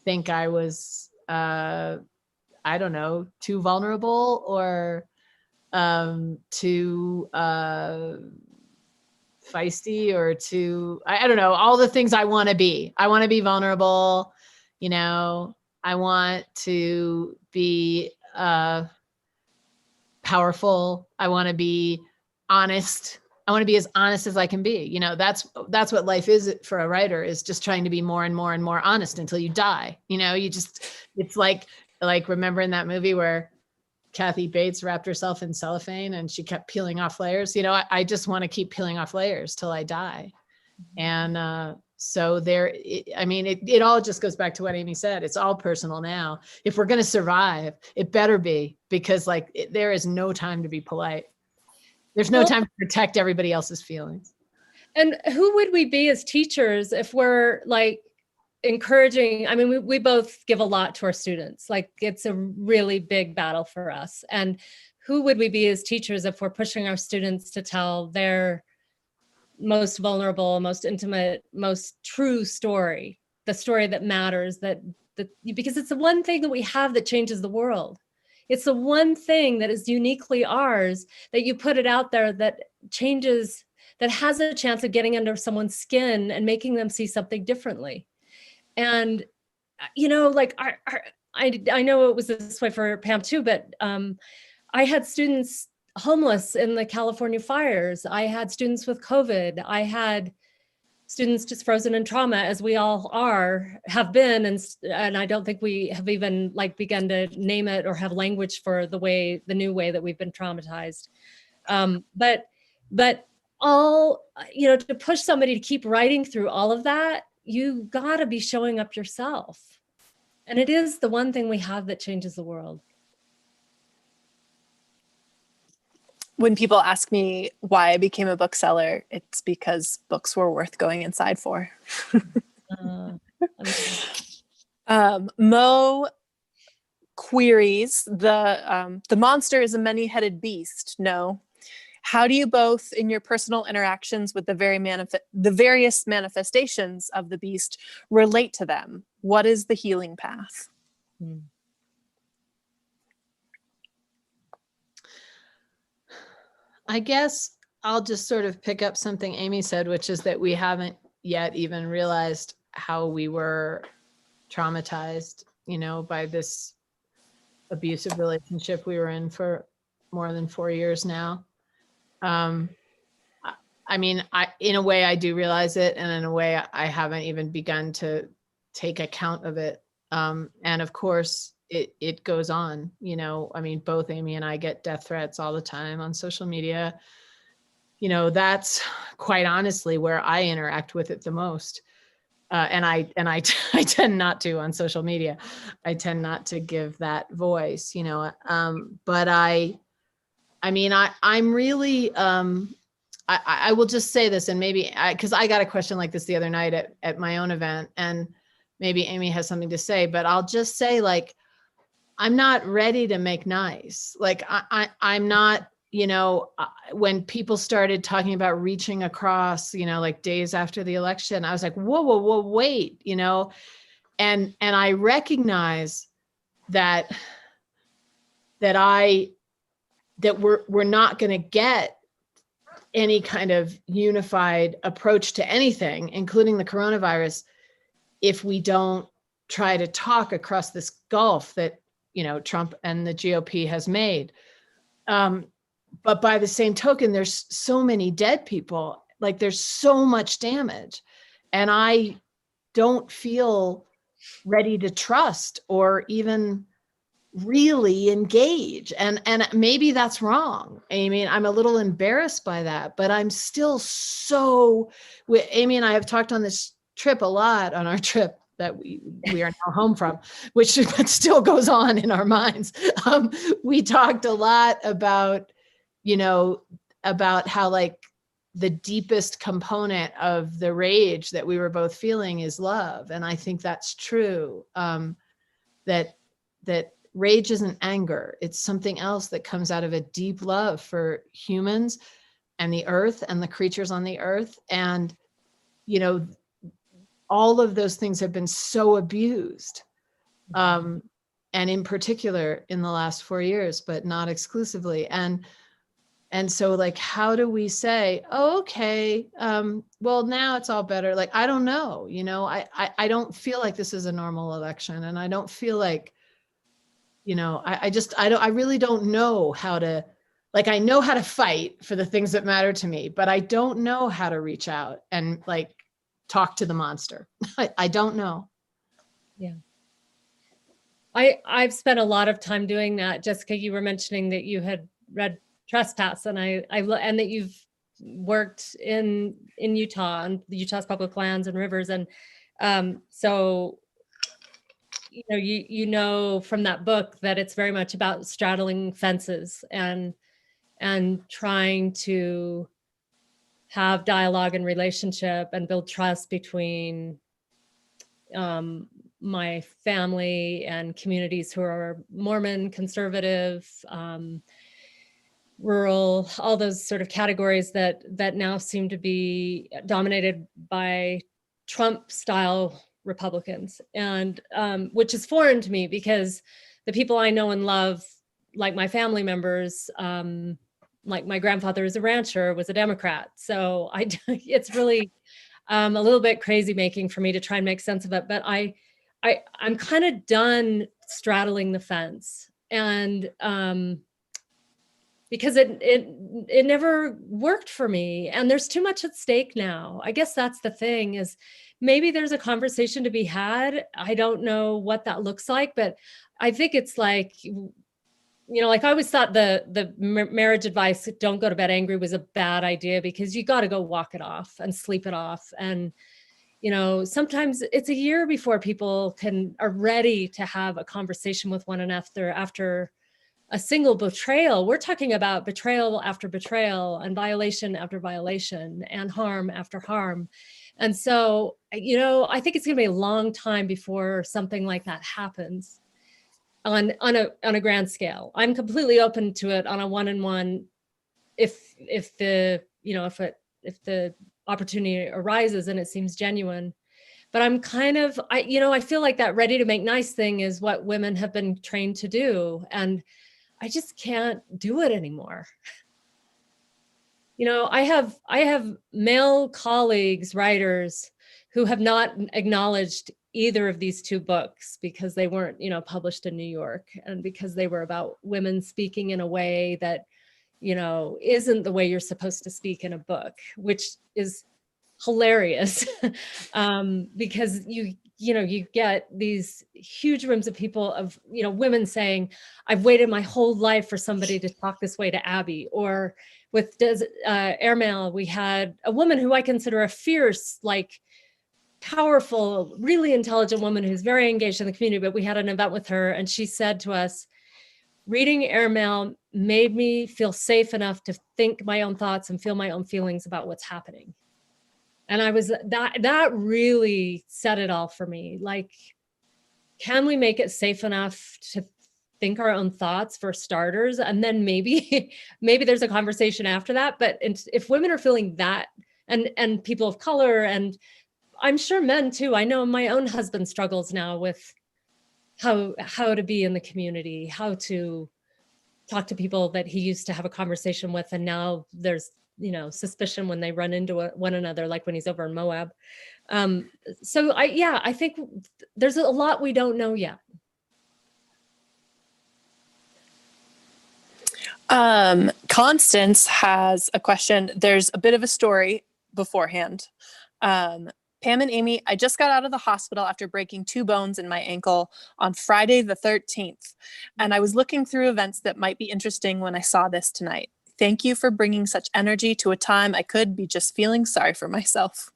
think I was, I don't know, too vulnerable or too feisty or too, I don't know, all the things I want to be. I want to be vulnerable, you know, I want to be powerful. I want to be honest. I want to be as honest as I can be. You know, that's what life is for a writer, is just trying to be more and more and more honest until you die. You know, you just, it's like remember in that movie where Kathy Bates wrapped herself in cellophane and she kept peeling off layers. You know, I just want to keep peeling off layers till I die. And so there, I mean, it all just goes back to what Amy said. It's all personal now. If we're going to survive, it better be, because like there is no time to be polite. There's no time to protect everybody else's feelings. And who would we be as teachers if we're like encouraging? I mean, we both give a lot to our students. Like, it's a really big battle for us. And who would we be as teachers if we're pushing our students to tell their most vulnerable, most intimate, most true story, the story that matters, because it's the one thing that we have that changes the world. It's the one thing that is uniquely ours, that you put it out there, that changes, that has a chance of getting under someone's skin and making them see something differently. And, you know, like I know it was this way for Pam too, but I had students homeless in the California fires. I had students with COVID. I had students just frozen in trauma, as we all have been. And I don't think we have even like begun to name it or have language for the new way that we've been traumatized. But all, you know, to push somebody to keep writing through all of that, you gotta be showing up yourself. And it is the one thing we have that changes the world. When people ask me why I became a bookseller, it's because books were worth going inside for. Mo queries, the monster is a many-headed beast. No. How do you both, in your personal interactions with the various manifestations of the beast, relate to them? What is the healing path? I guess I'll just sort of pick up something Amy said, which is that we haven't yet even realized how we were traumatized, by this abusive relationship we were in for more than 4 years now. I mean, in a way I do realize it, and in a way I haven't even begun to take account of it. And of course it goes on, I mean, both Amy and I get death threats all the time on social media. That's quite honestly where I interact with it the most. And I I tend not to on social media. I tend not to give that voice, but I'm really, I will just say this, and maybe because I got a question like this the other night at my own event, and maybe Amy has something to say, but I'll just say, like, I'm not ready to make nice. Like I'm not, when people started talking about reaching across, like days after the election, I was like, whoa, wait, and I recognize that we're not going to get any kind of unified approach to anything, including the coronavirus, if we don't try to talk across this gulf that, Trump and the GOP has made. But by the same token, there's so many dead people, like there's so much damage. And I don't feel ready to trust or even really engage. And maybe that's wrong. I mean, I'm a little embarrassed by that, but I'm still Amy and I have talked on this trip a lot, on our trip that we are now home from, which but still goes on in our minds. We talked a lot about, about how, like, the deepest component of the rage that we were both feeling is love. And I think that's true. That rage isn't anger. It's something else that comes out of a deep love for humans and the earth and the creatures on the earth. And, all of those things have been so abused. And in particular in the last 4 years, but not exclusively. And so, like, how do we say, oh, okay, well, now it's all better. Like, I don't know, I don't feel like this is a normal election. And I don't feel like, I really don't know how to, like, I know how to fight for the things that matter to me, but I don't know how to reach out and, like, talk to the monster. I don't know. Yeah. I've spent a lot of time doing that. Jessica, you were mentioning that you had read Trespass, and and that you've worked in Utah, on Utah's public lands and rivers. And so, you know from that book that it's very much about straddling fences and trying to have dialogue and relationship and build trust between my family and communities who are Mormon, conservative, rural, all those sort of categories that now seem to be dominated by Trump-style Republicans, and which is foreign to me because the people I know and love, like my family members, like my grandfather is a rancher, was a Democrat. So it's really a little bit crazy making for me to try and make sense of it. But I'm kind of done straddling the fence, and because it never worked for me, and there's too much at stake now. I guess that's the thing, is maybe there's a conversation to be had. I don't know what that looks like, but I think it's like, like I always thought the marriage advice, don't go to bed angry, was a bad idea, because you got to go walk it off and sleep it off. And, sometimes it's a year before people are ready to have a conversation with one another after a single betrayal. We're talking about betrayal after betrayal and violation after violation and harm after harm. And so, I think it's going to be a long time before something like that happens on a grand scale. I'm completely open to it on a one-on-one if the opportunity arises and it seems genuine. But I'm kind of, I feel like that ready to make nice thing is what women have been trained to do, and I just can't do it anymore. I have male colleagues, writers, who have not acknowledged either of these two books because they weren't, published in New York, and because they were about women speaking in a way that, isn't the way you're supposed to speak in a book, which is hilarious. Because you get these huge rooms of people of, women saying, I've waited my whole life for somebody to talk this way to Abby. Or with Airmail, we had a woman who I consider a fierce, powerful, really intelligent woman who's very engaged in the community, but we had an event with her and she said to us, reading Airmail made me feel safe enough to think my own thoughts and feel my own feelings about what's happening. And that really set it all for me. Can we make it safe enough to think our own thoughts for starters? And then maybe there's a conversation after that. But if women are feeling that, and people of color, and I'm sure men too, I know my own husband struggles now with how to be in the community, how to talk to people that he used to have a conversation with. And now there's, suspicion when they run into one another, like when he's over in Moab. So I think there's a lot we don't know yet. Constance has a question. There's a bit of a story beforehand. Pam and Amy, I just got out of the hospital after breaking 2 bones in my ankle on Friday the 13th, and I was looking through events that might be interesting when I saw this tonight. Thank you for bringing such energy to a time I could be just feeling sorry for myself.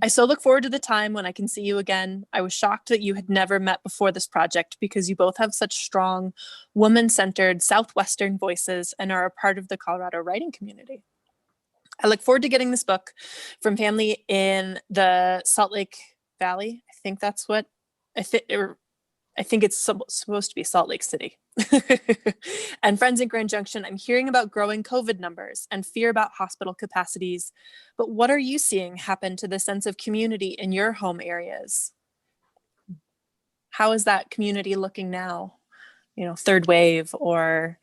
I so look forward to the time when I can see you again. I was shocked that you had never met before this project because you both have such strong, woman-centered Southwestern voices and are a part of the Colorado writing community. I look forward to getting this book from family in the Salt Lake Valley. I think that's what I think it's supposed to be Salt Lake City. And friends in Grand Junction. I'm hearing about growing COVID numbers and fear about hospital capacities. But what are you seeing happen to the sense of community in your home areas? How is that community looking now? Third wave, or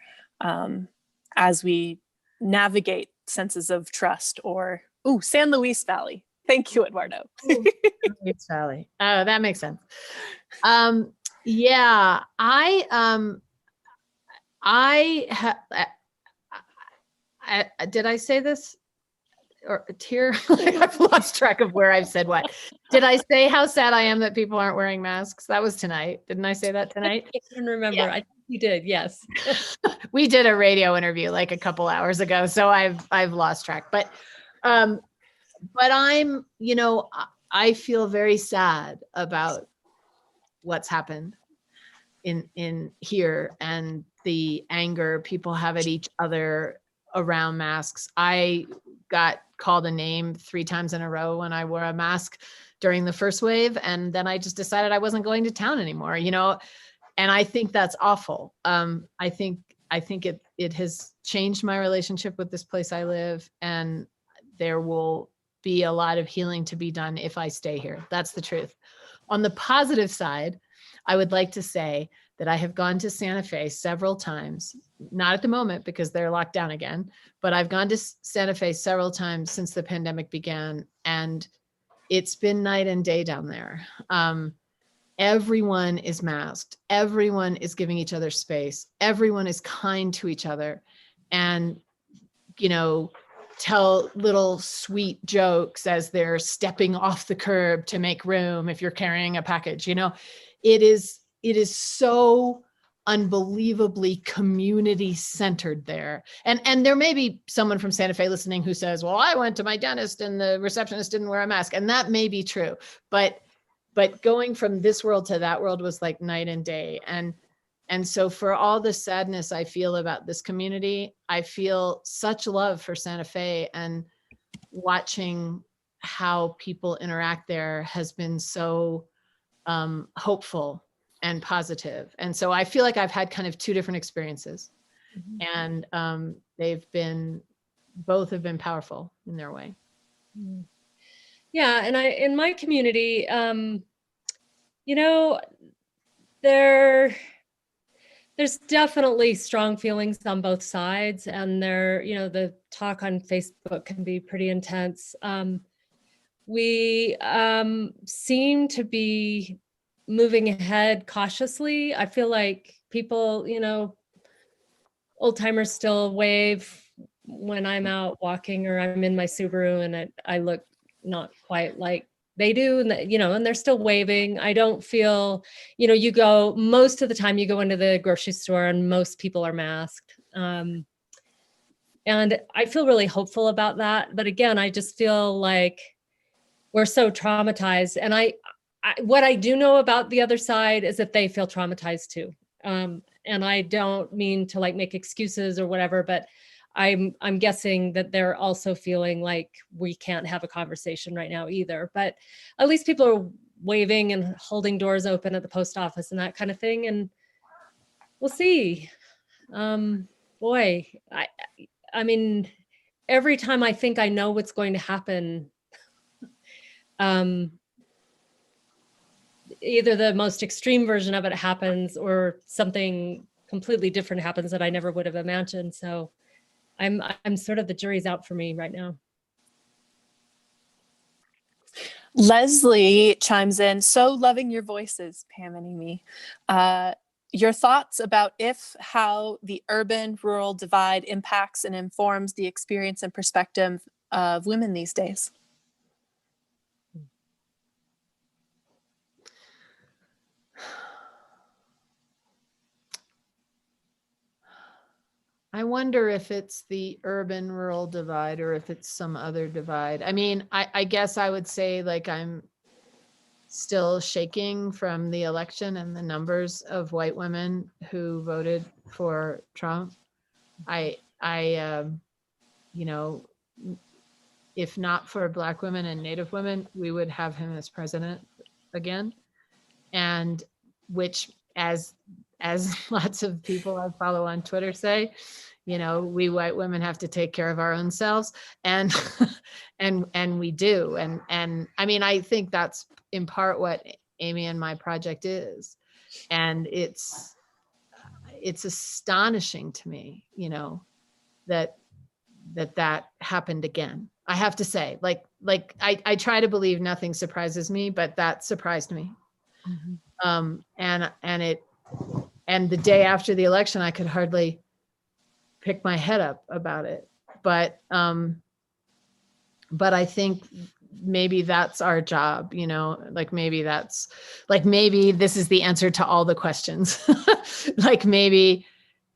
as we navigate senses of trust, or San Luis Valley. Thank you, Eduardo. Luis Valley. Oh, that makes sense. Yeah, did I say this? Or here, I've lost track of where I've said what. Did I say how sad I am that people aren't wearing masks? That was tonight. Didn't I say that tonight? I can remember. Yeah. I think you did. Yes. We did a radio interview like a couple hours ago, so I've lost track. But I'm, I feel very sad about what's happened in here and the anger people have at each other around masks. I got called a name 3 times in a row when I wore a mask during the first wave. And then I just decided I wasn't going to town anymore, and I think that's awful. I think it has changed my relationship with this place I live, and there will be a lot of healing to be done if I stay here. That's the truth. On the positive side, I would like to say that I have gone to Santa Fe several times, not at the moment because they're locked down again, but I've gone to Santa Fe several times since the pandemic began, and it's been night and day down there. Everyone is masked. Everyone is giving each other space. Everyone is kind to each other, and, tell little sweet jokes as they're stepping off the curb to make room if you're carrying a package. It is so unbelievably community centered there. And there may be someone from Santa Fe listening who says, well, I went to my dentist and the receptionist didn't wear a mask. And that may be true, but going from this world to that world was like night and day. And so for all the sadness I feel about this community, I feel such love for Santa Fe, and watching how people interact there has been so hopeful and positive. And so I feel like I've had kind of 2 different experiences, and both have been powerful in their way. Yeah. And in my community, there There's definitely strong feelings on both sides, and the talk on Facebook can be pretty intense. We seem to be moving ahead cautiously. I feel like people, old timers still wave when I'm out walking or I'm in my Subaru, and I look not quite like they do, and and they're still waving. I don't feel, most of the time you go into the grocery store and most people are masked. And I feel really hopeful about that. But again, I just feel like we're so traumatized. And what I do know about the other side is that they feel traumatized too. And I don't mean to like make excuses or whatever, but I'm guessing that they're also feeling like we can't have a conversation right now either. But at least people are waving and holding doors open at the post office and that kind of thing. And we'll see. Boy, I mean, every time I think I know what's going to happen, either the most extreme version of it happens or something completely different happens that I never would have imagined. So I'm sort of, the jury's out for me right now. Leslie chimes in, so loving your voices, Pam and Amy. Your thoughts about how the urban-rural divide impacts and informs the experience and perspective of women these days? I wonder if it's the urban-rural divide or if it's some other divide. I mean, I guess I would say like I'm still shaking from the election and the numbers of white women who voted for Trump. If not for Black women and Native women, we would have him as president again. And which, as lots of people I follow on Twitter say, we white women have to take care of our own selves, and and we do. And I mean, I think that's in part what Amy and my project is. And it's astonishing to me, that happened again. I have to say, like I try to believe nothing surprises me, but that surprised me. Mm-hmm. And the day after the election, I could hardly pick my head up about it. But I think maybe that's our job, maybe this is the answer to all the questions. Like maybe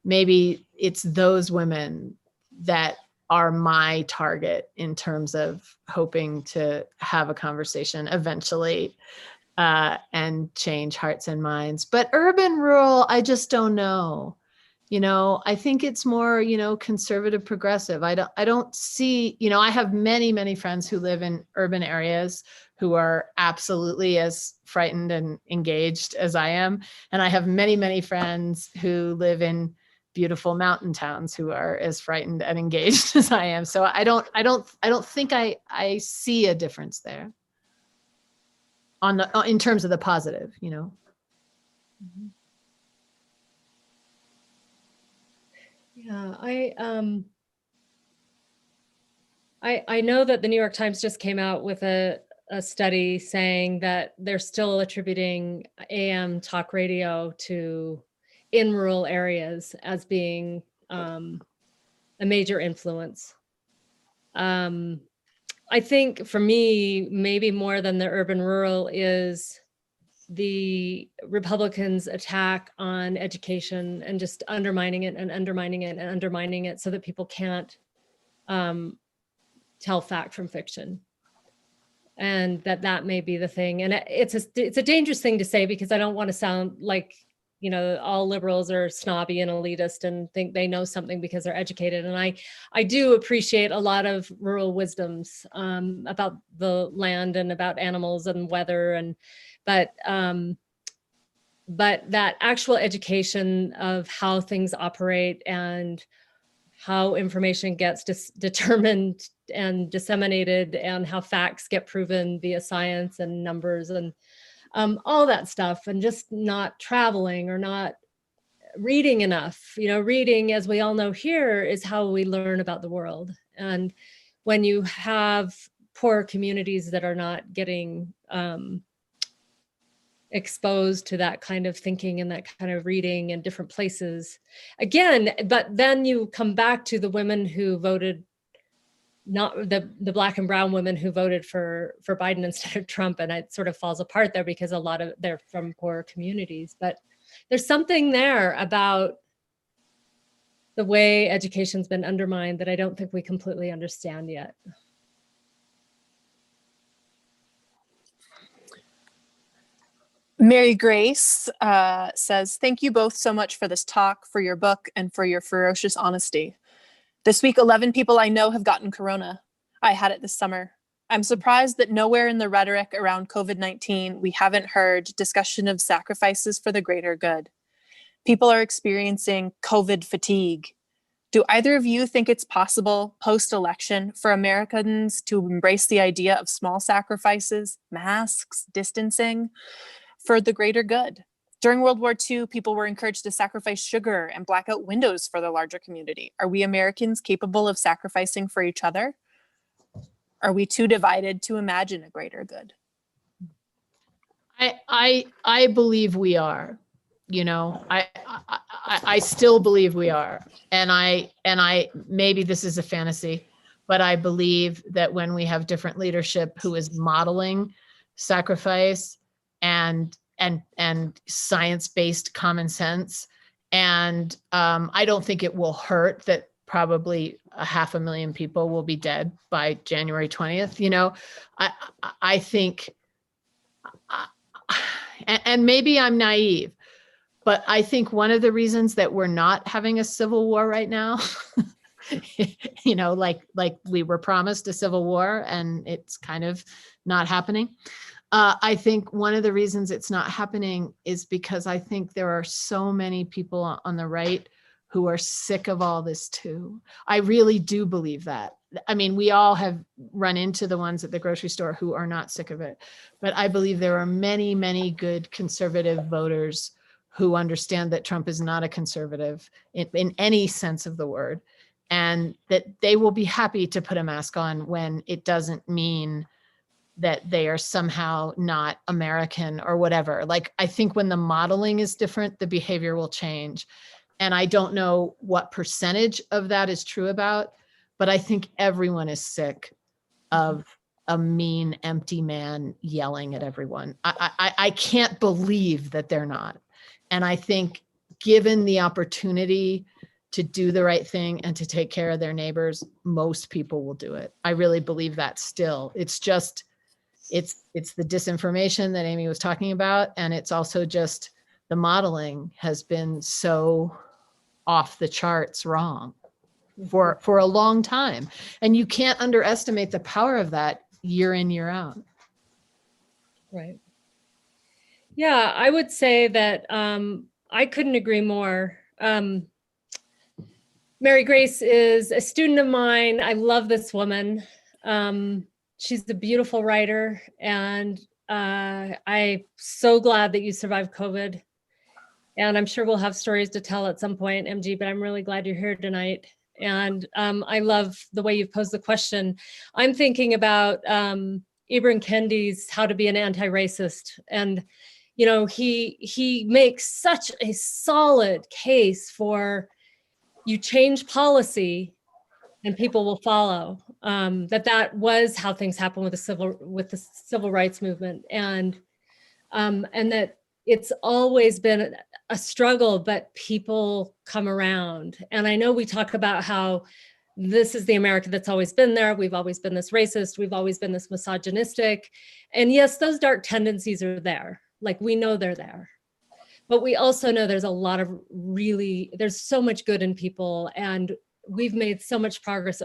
it's those women that are my target in terms of hoping to have a conversation eventually, and change hearts and minds. But urban, rural, I just don't know. I think it's more, conservative, progressive. I don't see, I have many, many friends who live in urban areas who are absolutely as frightened and engaged as I am. And I have many, many friends who live in beautiful mountain towns who are as frightened and engaged as I am. So I don't think I see a difference there in terms of the positive, Mm-hmm. Yeah, I know that the New York Times just came out with a study saying that they're still attributing AM talk radio in rural areas as being a major influence. I think for me, maybe more than the urban rural is the Republicans' attack on education and just undermining it and undermining it and undermining it so that people can't tell fact from fiction. And that may be the thing. And it's a dangerous thing to say, because I don't want to sound like, all liberals are snobby and elitist and think they know something because they're educated. And I do appreciate a lot of rural wisdoms about the land and about animals and weather, but that actual education of how things operate and how information gets determined and disseminated and how facts get proven via science and numbers and all that stuff, and just not traveling or not reading enough. Reading, as we all know here, is how we learn about the world. And when you have poor communities that are not getting exposed to that kind of thinking and that kind of reading in different places, again, but then you come back to the women who voted, not the Black and brown women who voted for Biden instead of Trump, and it sort of falls apart there because a lot of they're from poor communities. But there's something there about the way education's been undermined that I don't think we completely understand yet. Mary Grace says, thank you both so much for this talk, for your book, and for your ferocious honesty. This week, 11 people I know have gotten corona. I had it this summer. I'm surprised that nowhere in the rhetoric around COVID-19, we haven't heard discussion of sacrifices for the greater good. People are experiencing COVID fatigue. Do either of you think it's possible post-election for Americans to embrace the idea of small sacrifices, masks, distancing, for the greater good? During World War II, people were encouraged to sacrifice sugar and black out windows for the larger community. Are we Americans capable of sacrificing for each other? Are we too divided to imagine a greater good? I believe we are. I still believe we are, and I maybe this is a fantasy, but I believe that when we have different leadership who is modeling sacrifice and science-based common sense. And I don't think it will hurt that probably 500,000 people will be dead by January 20th. I think, and maybe I'm naive, but I think one of the reasons that we're not having a civil war right now, like we were promised a civil war and it's kind of not happening. I think one of the reasons it's not happening is because I think there are so many people on the right who are sick of all this too. I really do believe that. I mean, we all have run into the ones at the grocery store who are not sick of it, but I believe there are many, many good conservative voters who understand that Trump is not a conservative in any sense of the word, and that they will be happy to put a mask on when it doesn't mean that they are somehow not American or whatever. Like, I think when the modeling is different, the behavior will change. And I don't know what percentage of that is true about, but I think everyone is sick of a mean, empty man yelling at everyone. I can't believe that they're not. And I think given the opportunity to do the right thing and to take care of their neighbors, most people will do it. I really believe that still. It's just, it's the disinformation that Amy was talking about. And it's also just the modeling has been so off the charts wrong for a long time. And you can't underestimate the power of that year in, year out. Right. Yeah, I would say that I couldn't agree more. Mary Grace is a student of mine. I love this woman. She's a beautiful writer, and I'm so glad that you survived COVID. And I'm sure we'll have stories to tell at some point, MG, but I'm really glad you're here tonight. And I love the way you've posed the question. I'm thinking about Ibram Kendi's How to Be an Anti-Racist. And, he makes such a solid case for you change policy and people will follow. That was how things happened with the civil rights movement, and that it's always been a struggle, but people come around. And I know we talk about how this is the America that's always been there. We've always been this racist. We've always been this misogynistic. And yes, those dark tendencies are there. Like, we know they're there. But we also know there's a lot of there's so much good in people. And we've made so much progress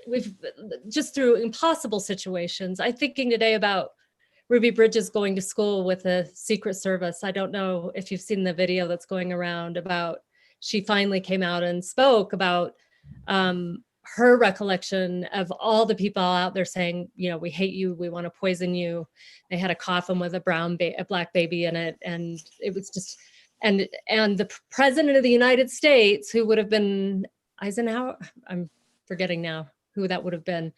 we've just through impossible situations. I'm thinking today about Ruby Bridges going to school with the Secret Service. I don't know if you've seen the video that's going around about, she finally came out and spoke about her recollection of all the people out there saying, we hate you, we want to poison you. They had a coffin with a black baby in it. And it was just, and the president of the United States, who would have been Eisenhower, I'm forgetting now who that would have been.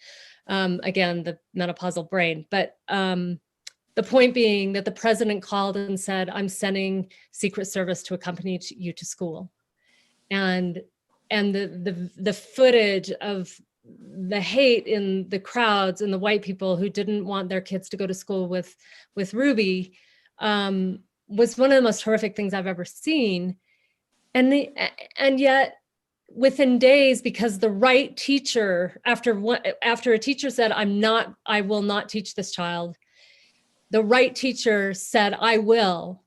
Again, the menopausal brain, but the point being that the president called and said, I'm sending Secret Service to accompany you to school. And the footage of the hate in the crowds and the white people who didn't want their kids to go to school with Ruby was one of the most horrific things I've ever seen. And yet within days, because the right teacher, after a teacher said, I will not teach this child, the right teacher said, I will.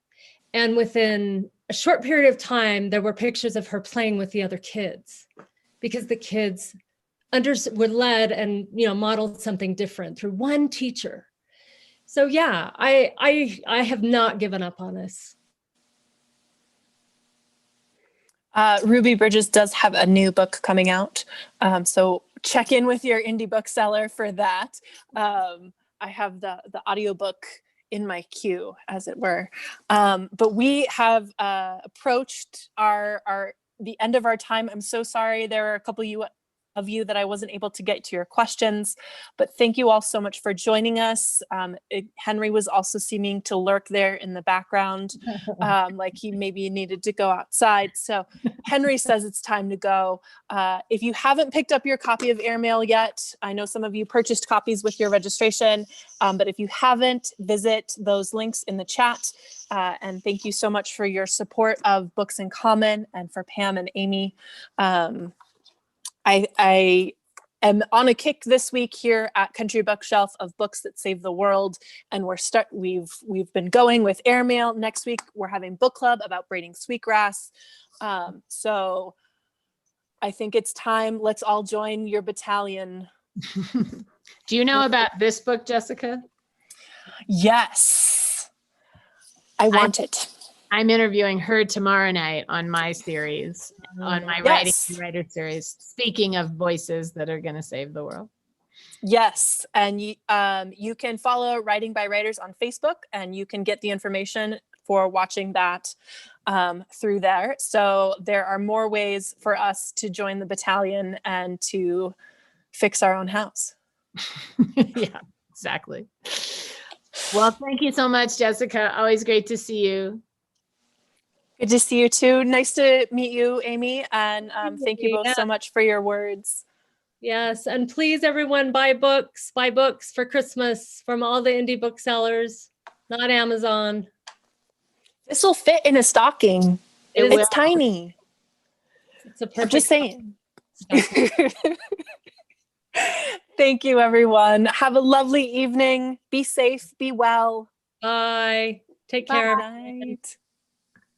And within a short period of time, there were pictures of her playing with the other kids, because the kids were led and modeled something different through one teacher. So yeah, I have not given up on this. Ruby Bridges does have a new book coming out, so check in with your indie bookseller for that. I have the audiobook in my queue, as it were. But we have approached the end of our time. I'm so sorry. There are a couple of you that I wasn't able to get to your questions, but thank you all so much for joining us. Henry was also seeming to lurk there in the background, like he maybe needed to go outside. So Henry says it's time to go. If you haven't picked up your copy of Airmail yet, I know some of you purchased copies with your registration, but if you haven't, visit those links in the chat. And thank you so much for your support of Books in Common and for Pam and Amy. I am on a kick this week here at Country Bookshelf of books that save the world, and we've been going with Airmail. Next week we're having book club about braiding sweetgrass. So I think it's time. Let's all join your battalion. Do you know about this book, Jessica? Yes, I want it. I'm interviewing her tomorrow night on my series, on my Writing and Writer series. Speaking of voices that are going to save the world. Yes, and you can follow Writing by Writers on Facebook, and you can get the information for watching that through there. So there are more ways for us to join the battalion and to fix our own house. Yeah, exactly. Well, thank you so much, Jessica. Always great to see you. Good to see you too. Nice to meet you, Amy. And thank you both so much for your words. Yes. And please, everyone, buy books for Christmas from all the indie booksellers, not Amazon. This will fit in a stocking. It's tiny. It's a perfect. I'm just saying. Thank you, everyone. Have a lovely evening. Be safe. Be well. Bye. Take care. Bye.